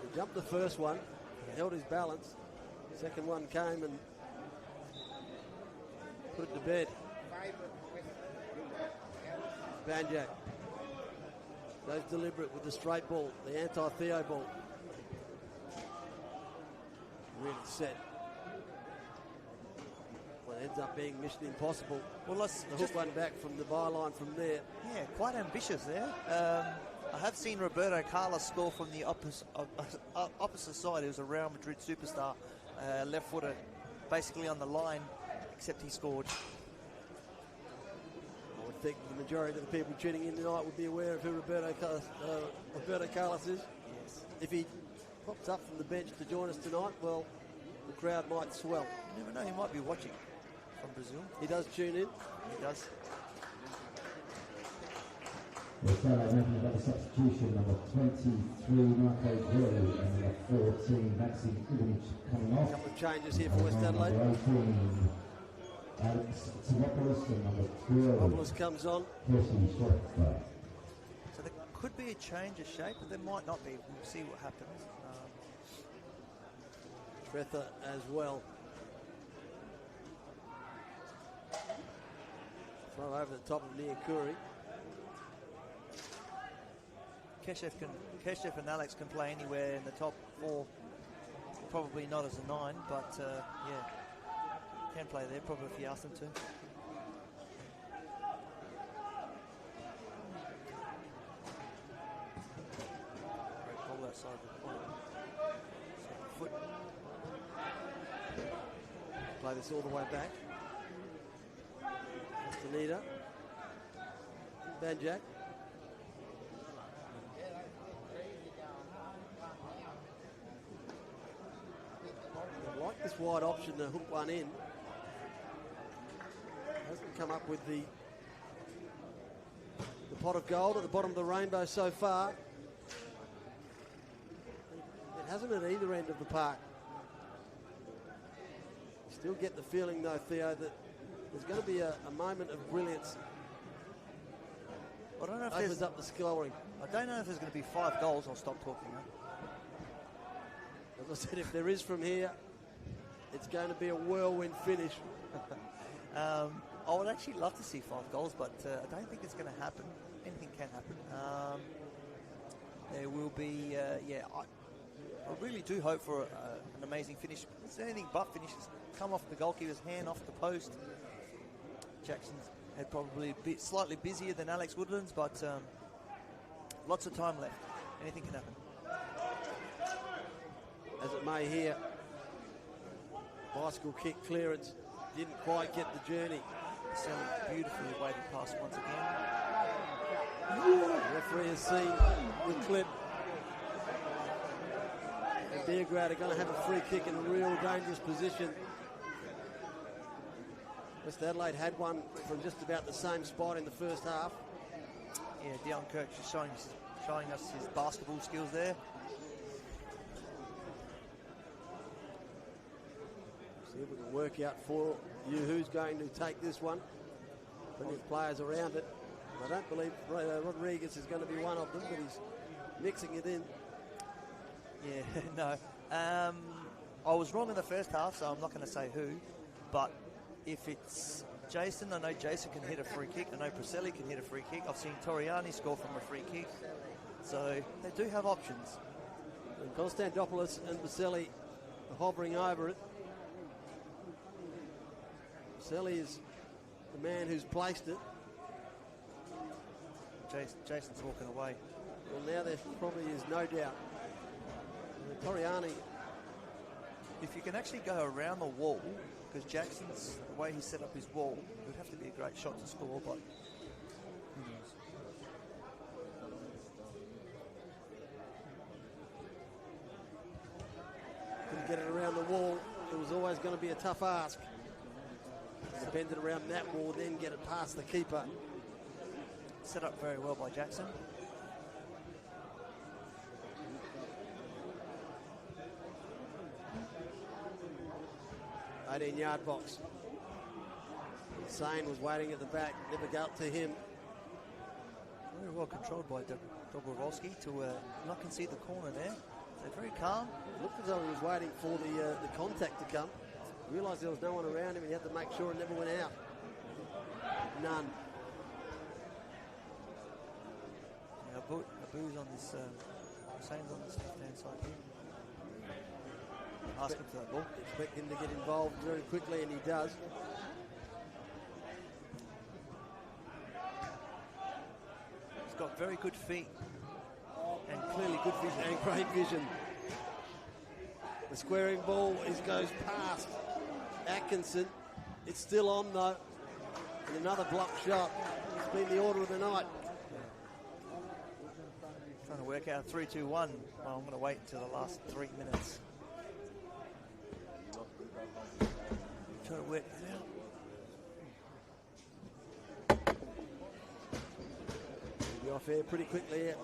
S7: He jumped the first one, held his balance. Second one came and put it to bed. Banjak goes deliberate with the straight ball, the anti-Theo ball. Really set. Well, it ends up being mission impossible.
S8: Well, let's
S7: the hook one back from the byline from there.
S8: Yeah, quite ambitious there. I have seen Roberto Carlos score from the opposite side. He was a Real Madrid superstar, left footer, basically on the line, except he scored.
S7: I would think the majority of the people tuning in tonight would be aware of who Roberto Carlos is.
S8: Yes.
S7: If he pops up from the bench to join us tonight, well, the crowd might swell.
S8: You never know, he might be watching from Brazil.
S7: He does tune in.
S8: He does.
S2: Another substitution, number 23, Marco Gurley, and number 14, Maxim Ivanic coming off.
S7: A couple of changes here for West Adelaide.
S2: Number 18, Alex Timopoulos, and number 12.
S7: Timopoulos comes on.
S8: So there could be a change of shape, but there might not be. We'll see what happens.
S7: Trethor as well. Throw over the top of Niakuri.
S8: Keshev and Alex can play anywhere in the top four. Probably not as a 9, but can play there probably if you ask them to. Great ball outside the corner. Foot.
S7: Play this all the way back. Castaneda. Banjak. I like this wide option to hook one in. Hasn't come up with the pot of gold at the bottom of the rainbow so far. It hasn't at either end of the park. Still get the feeling though, Theo, that there's going to be a moment of brilliance.
S8: I don't know if
S7: opens up the scoring.
S8: I don't know if there's going to be 5 goals. I'll stop talking now.
S7: As I said, if there is from here, it's going to be a whirlwind finish.
S8: I would actually love to see 5 goals, but I don't think it's going to happen. Anything can happen. There will be, I really do hope for an amazing finish. It's anything but finishes. Come off the goalkeeper's hand, off the post. Jackson's Had probably a bit slightly busier than Alex Woodlands, but lots of time left. Anything can happen.
S7: As it may here, bicycle kick clearance didn't quite get the journey.
S8: Selling beautifully weighted pass once again.
S7: The referee has seen the clip. And Beograd are going to have a free kick in a real dangerous position. West Adelaide had one from just about the same spot in the first half.
S8: Yeah, Dion Kirk is showing us his basketball skills there.
S7: See if we can work out for you who's going to take this one. Plenty of players around it. I don't believe Rodriguez is going to be one of them, but he's mixing it in.
S8: Yeah, no. I was wrong in the first half, so I'm not going to say who. But if it's Jason, I know Jason can hit a free kick. I know Priscelli can hit a free kick. I've seen Toriani score from a free kick. So they do have options.
S7: And Konstantopoulos and Priscelli are hovering over it. Priscelli is the man who's placed it.
S8: Jason's walking away.
S7: Well, now there probably is no doubt. Toriani.
S8: If you can actually go around the wall, because Jackson's, the way he set up his wall, it would have to be a great shot to score, but who knows.
S7: Couldn't get it around the wall. It was always going to be a tough ask. Bend it around that wall, then get it past the keeper.
S8: Set up very well by Jackson.
S7: Yard box. Sane was waiting at the back, never got to him.
S8: Very well controlled by Dobrovolsky to not concede the corner there. So very calm.
S7: It looked as though he was waiting for the contact to come. Realised there was no one around him and he had to make sure it never went out. None.
S8: Yeah, Abu's on this, Hussein's on this left-hand side here. Ask him for that ball.
S7: Expect him to get involved very quickly, and he does.
S8: He's got very good feet and clearly good vision.
S7: And great vision. The squaring ball goes past Atkinson. It's still on though. And another block shot. It's been the order of the night.
S8: Trying to work out 3-2-1. Well, I'm going to wait until the last 3 minutes. Trying to work that out.
S7: Be off air pretty quickly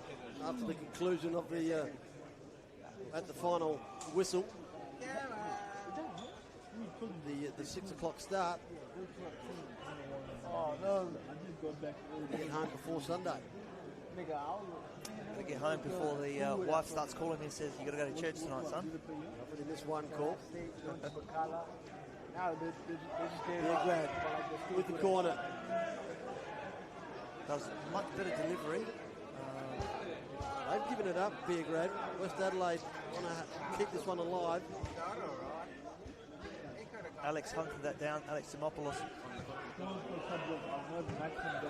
S7: after the conclusion of the at the final whistle. The 6 o'clock start. Get home before Sunday.
S8: Gotta get home before the wife starts calling me and says, you got to go to church tonight, son.
S7: I've already missed one call. Beograd with the corner.
S8: Does much better delivery.
S7: They've given it up, Beograd. West Adelaide want to keep this one alive.
S8: Alex hunted that down, Alex Timopoulos.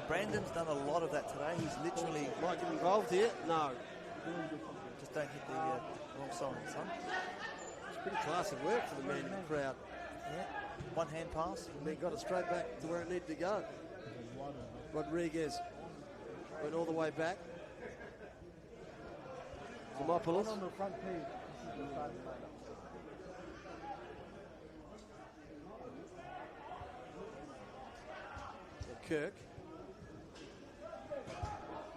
S8: Brandon's done a lot of that today. He's literally...
S7: Might get involved here? No.
S8: Just don't hit the wrong sign, son.
S7: It's pretty classic work for the man in the crowd.
S8: Yeah. One hand pass.
S7: And then got it straight back to where it needed to go. Rodriguez went all the way back. Timopoulos.
S3: On the front page.
S7: Kirk.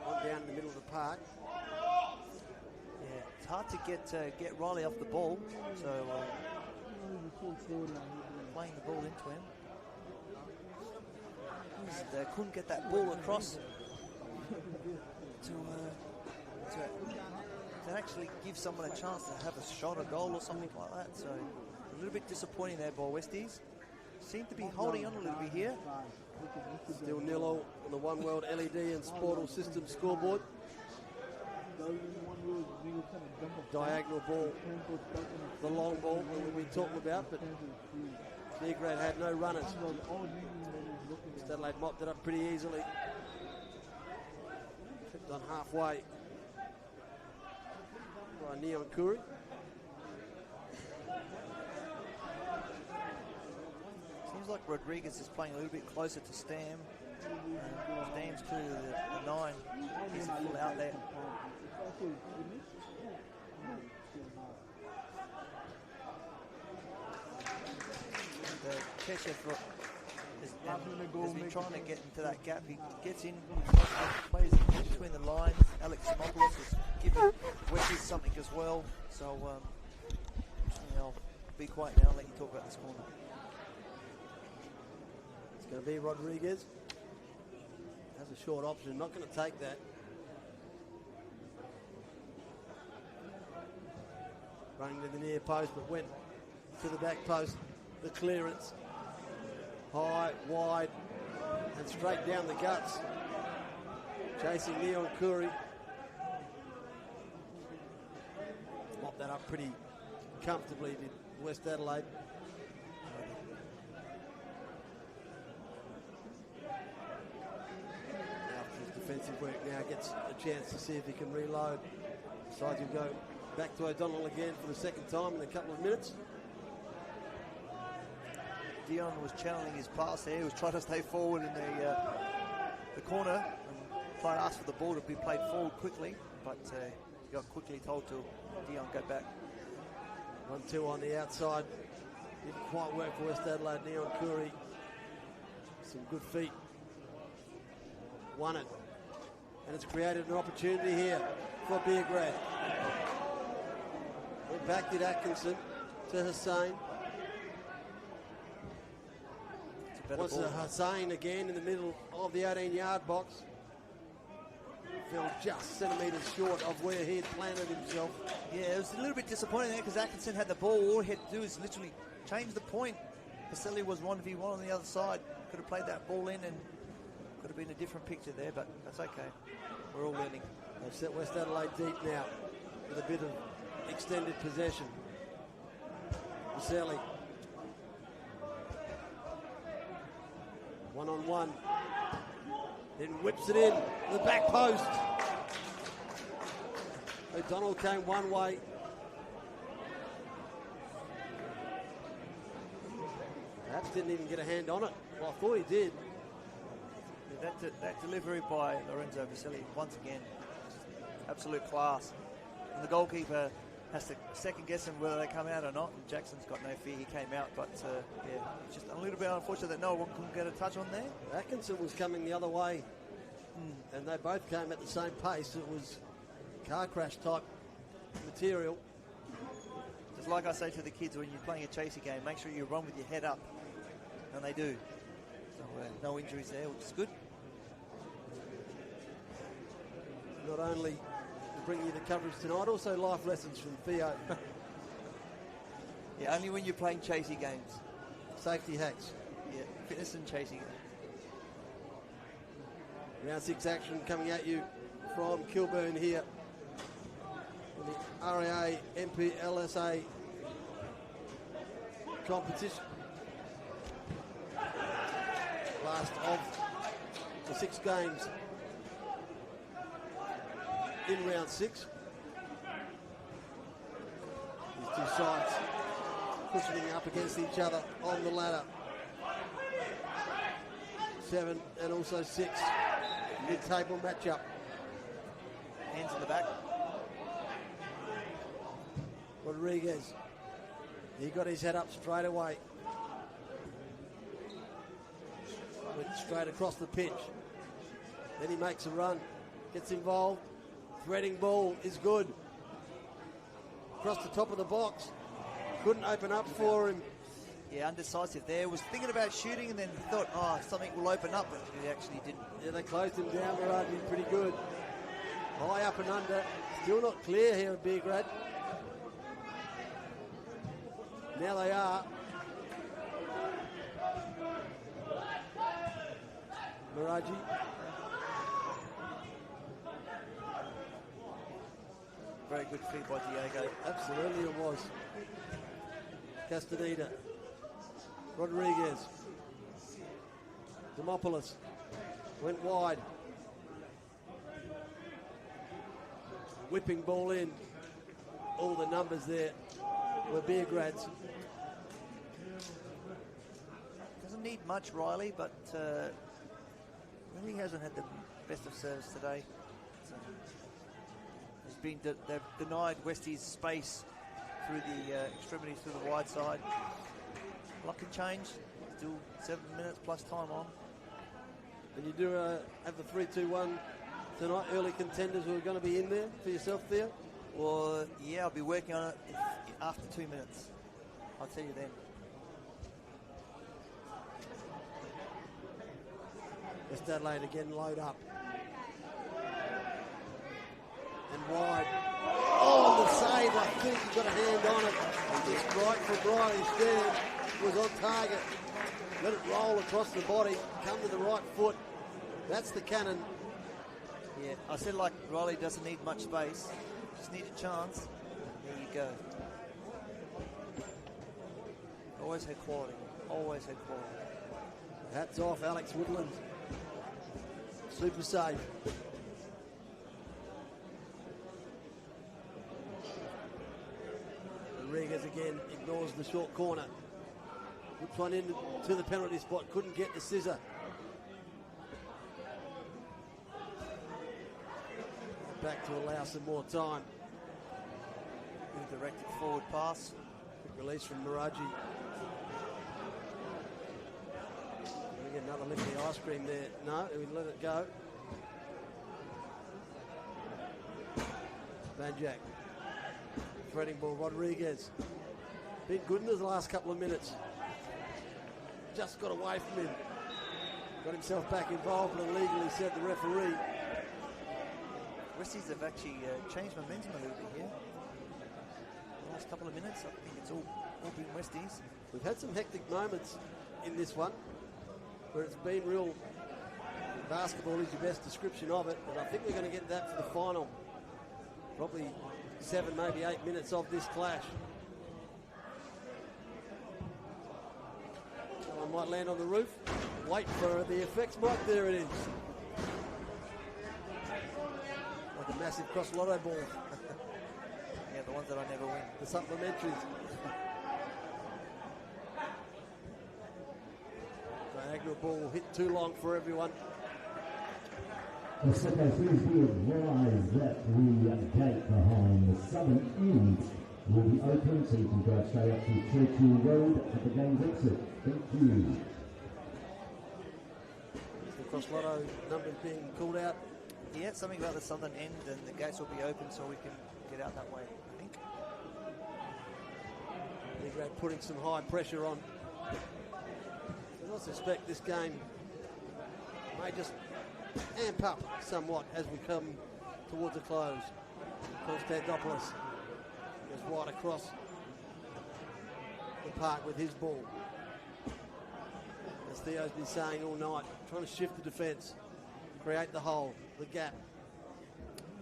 S7: On down in the middle of the park.
S8: Yeah, it's hard to get Riley off the ball, so playing the ball into him. Just, couldn't get that ball across to actually give someone a chance to have a shot, a goal or something like that. So a little bit disappointing there by Westies. Seem to be holding on a little bit here.
S7: Still 0 on the One World LED and Sportal System scoreboard. Diagonal ball, the long ball that we've been talking about, but Beograd had no runners. Adelaide mopped it up pretty easily. Tripped on halfway by Neon Kuri.
S8: Seems like Rodriguez is playing a little bit closer to Stam. Stam's clearly the 9. He's full out there. The Keshev has been trying to get into that gap. He gets in, plays between the lines. Alex Simopoulos has given Westies something as well. So I'll be quiet now and let you talk about this corner.
S7: It's going to be Rodriguez. Has a short option, not going to take that. Running to the near post, but went to the back post. The clearance. High, wide, and straight down the guts. Chasing Neon Kuri. Mopped that up pretty comfortably, did West Adelaide. After his defensive work now, gets a chance to see if he can reload. Decides he'll go back to O'Donnell again for the second time in a couple of minutes.
S8: Dion was channeling his pass there. He was trying to stay forward in the corner and try to ask for the ball to be played forward quickly, but he got quickly told to Dion go back.
S7: 1-2 on the outside. Didn't quite work for West Adelaide. Neon Kuri. Some good feet. Won it. And it's created an opportunity here for Beograd. Well, back did Atkinson to Hussain. Wants a Hussain again in the middle of the 18-yard box. Fell just centimetres short of where he had planted himself.
S8: Yeah, it was a little bit disappointing there because Atkinson had the ball. All he had to do is literally change the point. Vasily was 1v1 on the other side. Could have played that ball in and could have been a different picture there, but that's okay. We're all learning.
S7: They've set West Adelaide deep now with a bit of extended possession. Vasily. One-on-one. Then whips it in the back post. O'Donnell came one way. Perhaps didn't even get a hand on it. Well, I thought he did.
S8: Yeah, that delivery by Lorenzo Vasily, once again, absolute class. And the goalkeeper has to second guess him whether they come out or not. And Jackson's got no fear, he came out, but yeah, it's just a little bit unfortunate that no one couldn't get a touch on there.
S7: Atkinson was coming the other way, and they both came at the same pace. It was car crash type material.
S8: Just like I say to the kids when you're playing a chasey game, make sure you run with your head up, and they do. So no injuries there, which is good.
S7: Not only bring you the coverage tonight, also life lessons from Theo.
S8: Yeah, only when you're playing chasey games.
S7: Safety hacks.
S8: Yeah, fitness and chasing.
S7: Round 6 action coming at you from Kilburn here. In the RAA NPLSA competition. Last of the 6 games in round 6. These two sides cushioning up against each other on the ladder. 7 and also 6. Mid-table matchup.
S8: Hands in the back.
S7: Rodriguez. He got his head up straight away. Went straight across the pitch. Then he makes a run. Gets involved. Threading ball is good. Across the top of the box. Couldn't open up for him.
S8: Yeah, undecisive there. Was thinking about shooting and then thought, oh, something will open up, but it actually didn't.
S7: Yeah, they closed him down, Muradji, pretty good. High up and under. Still not clear here at Beograd. Now they are. Muradji.
S8: Very good feed by Diego.
S7: Absolutely it was. Castaneda. Rodriguez. Demopoulos went wide. Whipping ball in. All the numbers there were Beograd's.
S8: Doesn't need much, Riley, but really hasn't had the best of service today. So they've denied Westies space through the extremities, through the wide side. Luck can change. Still 7 minutes plus time on.
S7: And you do have the 3-2-1 tonight, early contenders who are going to be in there for yourself, Theo?
S8: Well, yeah, I'll be working on it after 2 minutes. I'll tell you then.
S7: West Adelaide again load up. And wide. Oh, the save, I think he got a hand on it. Just right from Riley Stan was on target. Let it roll across the body, come to the right foot. That's the cannon.
S8: Yeah, I said like Riley doesn't need much space. Just need a chance. There you go. Always had quality. Always had quality.
S7: Hats off, Alex Woodland. Super save. Rodriguez again ignores the short corner. Puts one into the penalty spot. Couldn't get the scissor. Back to allow some more time.
S8: Good directed forward pass.
S7: Quick release from Maraji. We get another lift of the ice cream there. No, we let it go. Banjak. Threading ball, Rodriguez. Been good in the last couple of minutes. Just got away from him. Got himself back involved, but illegally, said the referee.
S8: Westies have actually changed momentum a little bit here. The last couple of minutes, I think it's all been Westies.
S7: We've had some hectic moments in this one where it's been real. Basketball is your best description of it, and I think we're going to get that for the final. Probably 7, maybe 8 minutes of this clash. Someone might land on the roof. Wait for the effects mark. There it is. Like a massive cross lotto ball.
S8: Yeah, the ones that I never win.
S7: The supplementaries. Diagonal ball hit too long for everyone.
S2: The second please be advised that the gate behind the southern end will be open, so you can go straight up to Churchill Road at the game's exit. Thank you.
S7: The cross lotto numbers being called out.
S8: Yeah, something about the southern end, and the gates will be open so we can get out that way, I think.
S7: Beograd putting some high pressure on. I suspect this game may just amp up somewhat as we come towards a close. Konstantopoulos goes wide across the park with his ball. As Theo's been saying all night, trying to shift the defence, create the hole, the gap.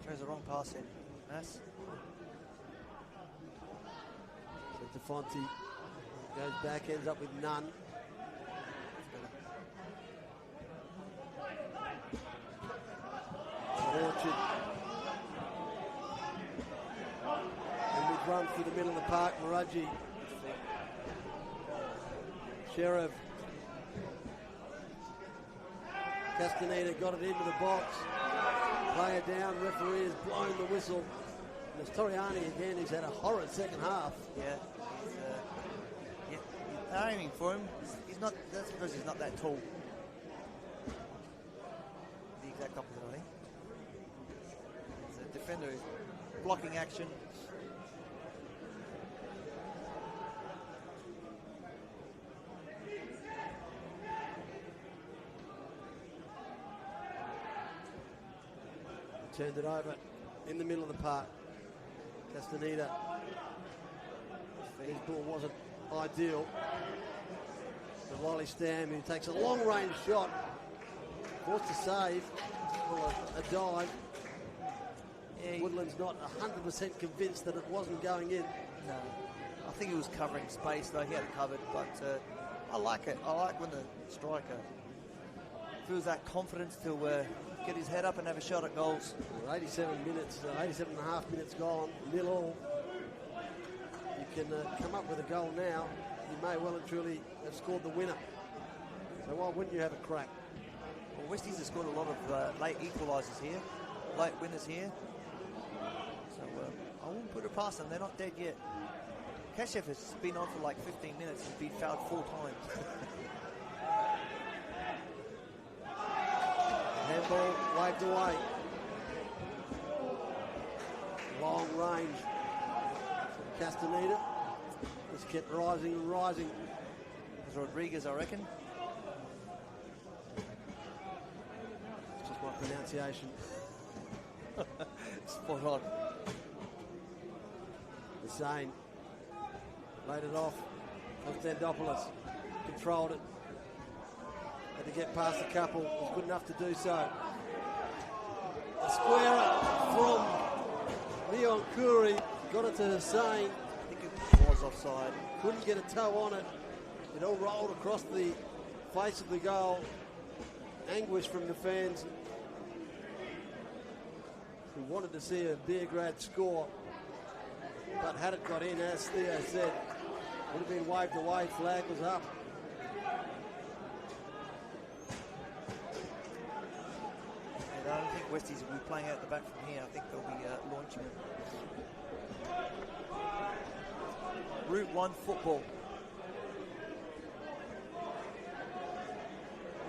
S8: Throws the wrong pass in. Mass.
S7: So Defonte goes back, ends up with none. Orchard. And we've run through the middle of the park. Maraji. Sheriff. Castaneda got it into the box. Player down. Referee has blown the whistle. And it's Toriani again. He's had a horrid second half.
S8: Yeah. They're aiming for him. He's not. That's because he's not that tall. The exact opposite, I think. Defender is blocking action.
S7: Turned it over in the middle of the park. Castaneda. His ball wasn't ideal. But Riley Stam, who takes a long range shot, forced to save. Well, a dive. Yeah, Woodland's not 100% convinced that it wasn't going in.
S8: No, I think he was covering space though. He had it covered, but I like it. I like when the striker feels that confidence to get his head up and have a shot at goals.
S7: 87 minutes, 87 and a half minutes gone, 0-0. You can come up with a goal now. You may well and truly have scored the winner. So why wouldn't you have a crack?
S8: Well, Westies has scored a lot of late equalisers here, late winners here. So I wouldn't put it past them. They're not dead yet. Kashev has been on for like 15 minutes and been fouled 4 times.
S7: Handball waved away. Long range. Castaneda just kept rising and rising.
S8: There's Rodriguez, I reckon.
S7: It's just my pronunciation.
S8: Spot on.
S7: The same. Laid it off. Konstantopoulos controlled it. Had to get past the couple. Was good enough to do so. A square from Leon Khoury. Got it to Hussein.
S8: I think it was offside.
S7: Couldn't get a toe on it. It all rolled across the face of the goal. Anguish from the fans who wanted to see a Beograd score. But had it got in, as Theo said, would have been waved away. Flag was up.
S8: And I don't think Westies will be playing out the back from here. I think they'll be launching it. Route 1 football.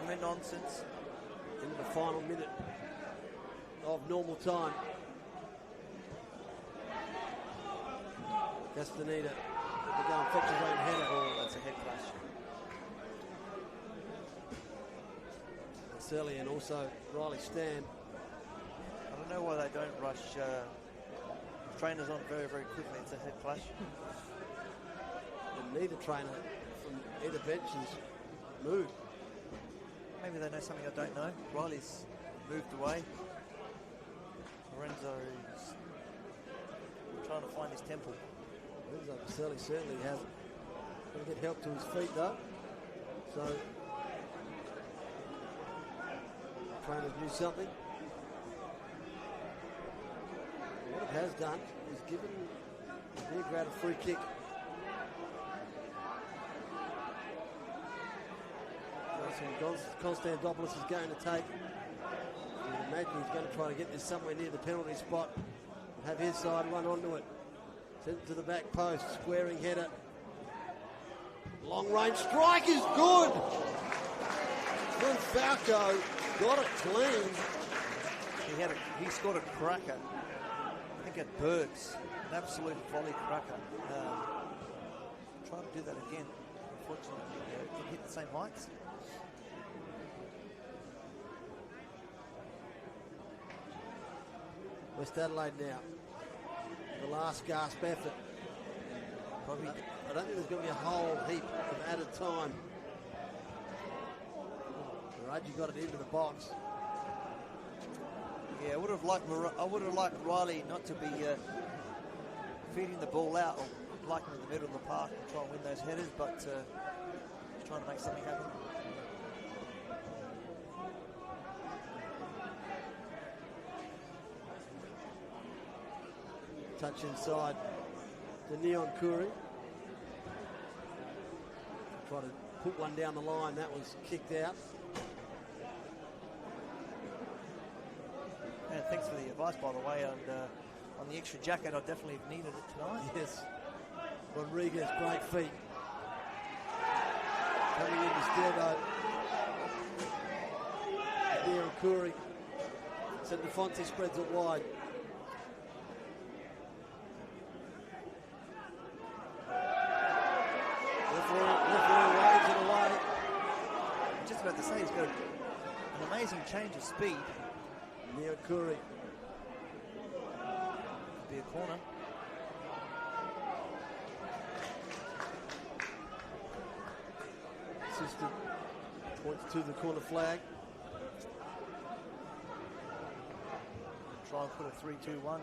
S8: No nonsense.
S7: In the final minute of normal time. Castaneda to go and fetch his own header.
S8: Oh, that's a head clash.
S7: Selly and also Riley Stan.
S8: I don't know why they don't rush trainers on very, very quickly. It's a head clash.
S7: And neither trainer from either bench has moved.
S8: Maybe they know something I don't know. Riley's moved away. Lorenzo's trying to find his temple.
S7: Lorenzo Pacelli certainly hasn't. Going to get help to his feet though. So trainers knew something. What it has done is given Beograd a free kick. Konstantopoulos is going to take. You can imagine he's going to try to get this somewhere near the penalty spot and have his side run onto it. Send it to the back post, squaring header. Long range strike is good. Then Falco got it clean.
S8: He scored a cracker. I think at Bergs, an absolute volley cracker. Try to do that again. Unfortunately, didn't hit the same heights.
S7: West Adelaide now. The last gasp effort. Probably, I don't think there's going to be a whole heap of added time. Raji got it into the box.
S8: Yeah, I would have liked Riley not to be feeding the ball out, or like him in the middle of the park and try and win those headers, but he's trying to make something happen.
S7: Touch inside to Leon Khoury. Try to put one down the line. That was kicked out.
S8: And thanks for the advice, by the way, and on the extra jacket. I definitely have needed it tonight.
S7: Yes. Rodriguez, great feet. Coming in to steal though. Leon Khoury. St. Defonte spreads it wide.
S8: Just about to say he's got an amazing change of speed.
S7: Leon Khoury.
S8: Be a corner.
S7: Assistant points to the corner flag.
S8: Try and put a 3-2-1.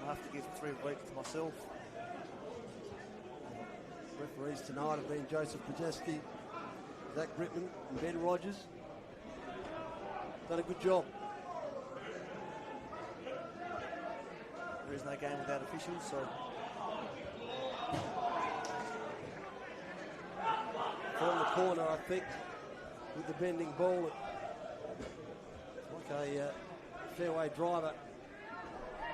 S8: I'll have to give 3 weeks to myself.
S7: Referees tonight have been Joseph Pajeski, Zach Brittman and Ben Rogers. done a good job.
S8: There is no game without officials, so
S7: From the corner, I think, with the bending ball. It's like a fairway driver.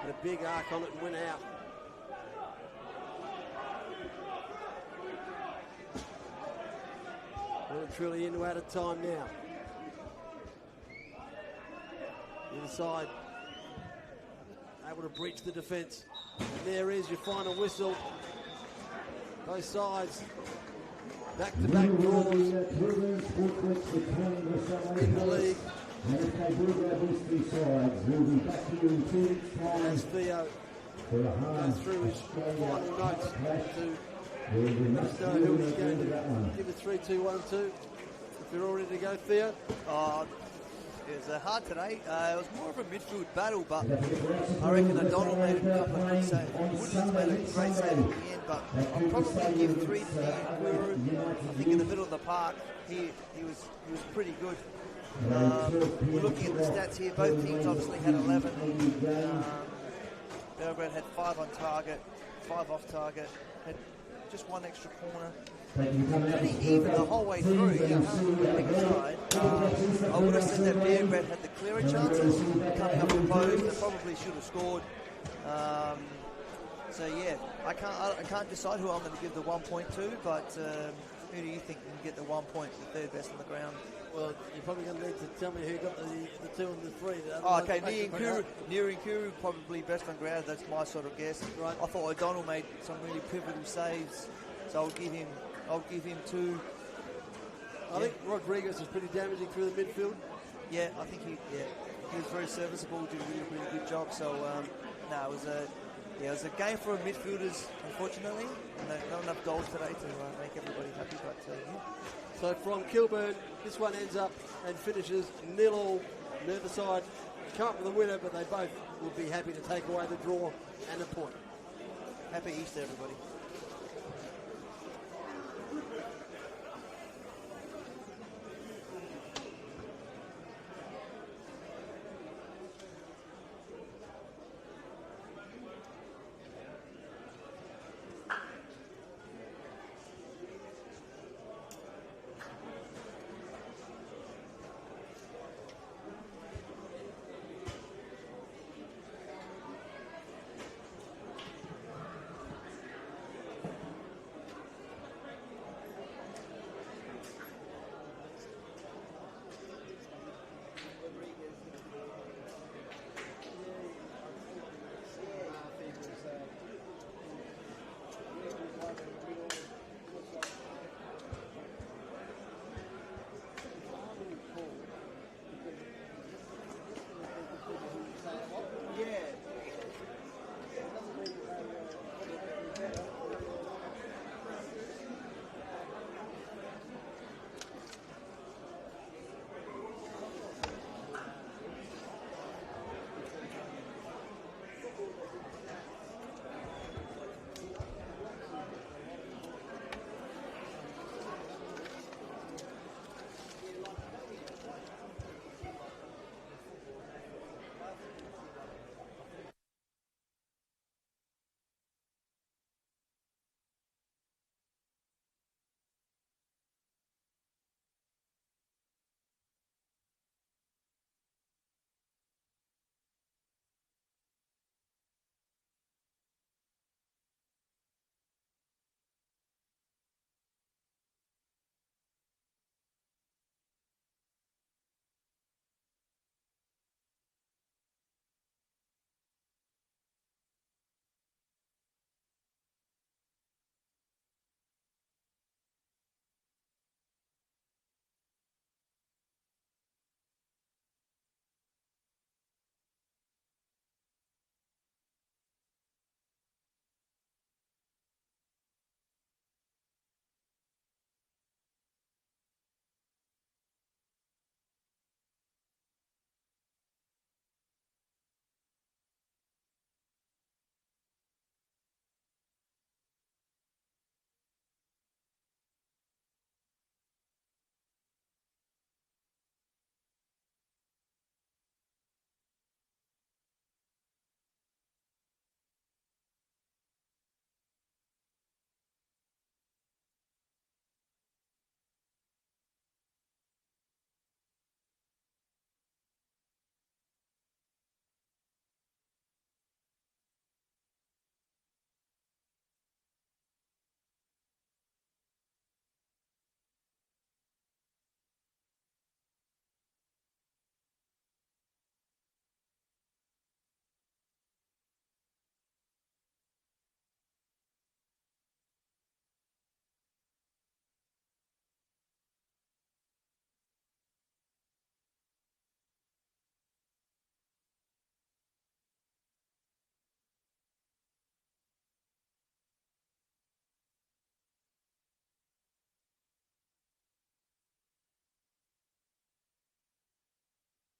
S7: Had a big arc on it and went out. Well, truly into out of time now. Inside, able to breach the defence. And there is your final whistle. Both sides, back-to-back draws in the league.
S2: And if they do grab these three sides, we'll be back to you in 2 weeks' time.
S7: As Theo goes through his final notes to let us know who he's going to give it 3, 2, 1, 2. If you're all ready to go, Theo.
S8: It was hard today. It was more of a midfield battle, but I reckon O'Donnell made a couple of good saves. Woodlands made a great save at the end, but I'll probably give 3 to Guru. I think in the middle of the park, he was pretty good. We're looking at the stats here. Both teams obviously had 11. Beograd had 5 on target, 5 off target, had just 1 extra corner. Pretty even the whole way through. Yeah, side. I would have said that Beograd had the clearer chances coming up the post. They probably should have scored. So yeah, I can't decide who I'm going to give the 1 point to, but who do you think can get the 1 point, the third best on the ground?
S7: Well, you're probably going to need to tell me who got the 2 and the 3.
S8: Okay, Near and Kuru probably best on ground. That's my sort of guess. Right. I thought O'Donnell made some really pivotal saves, so I'll give him 2.
S7: I think Rodriguez was pretty damaging through the midfield.
S8: Yeah, I think he was very serviceable, did a really good job. So it was a game for midfielders, unfortunately. Not enough goals today to make everybody happy, but
S7: So from Kilburn, this one ends up and finishes 0-0. Neither side come up with a winner, but they both will be happy to take away the draw and a point.
S8: Happy Easter, everybody.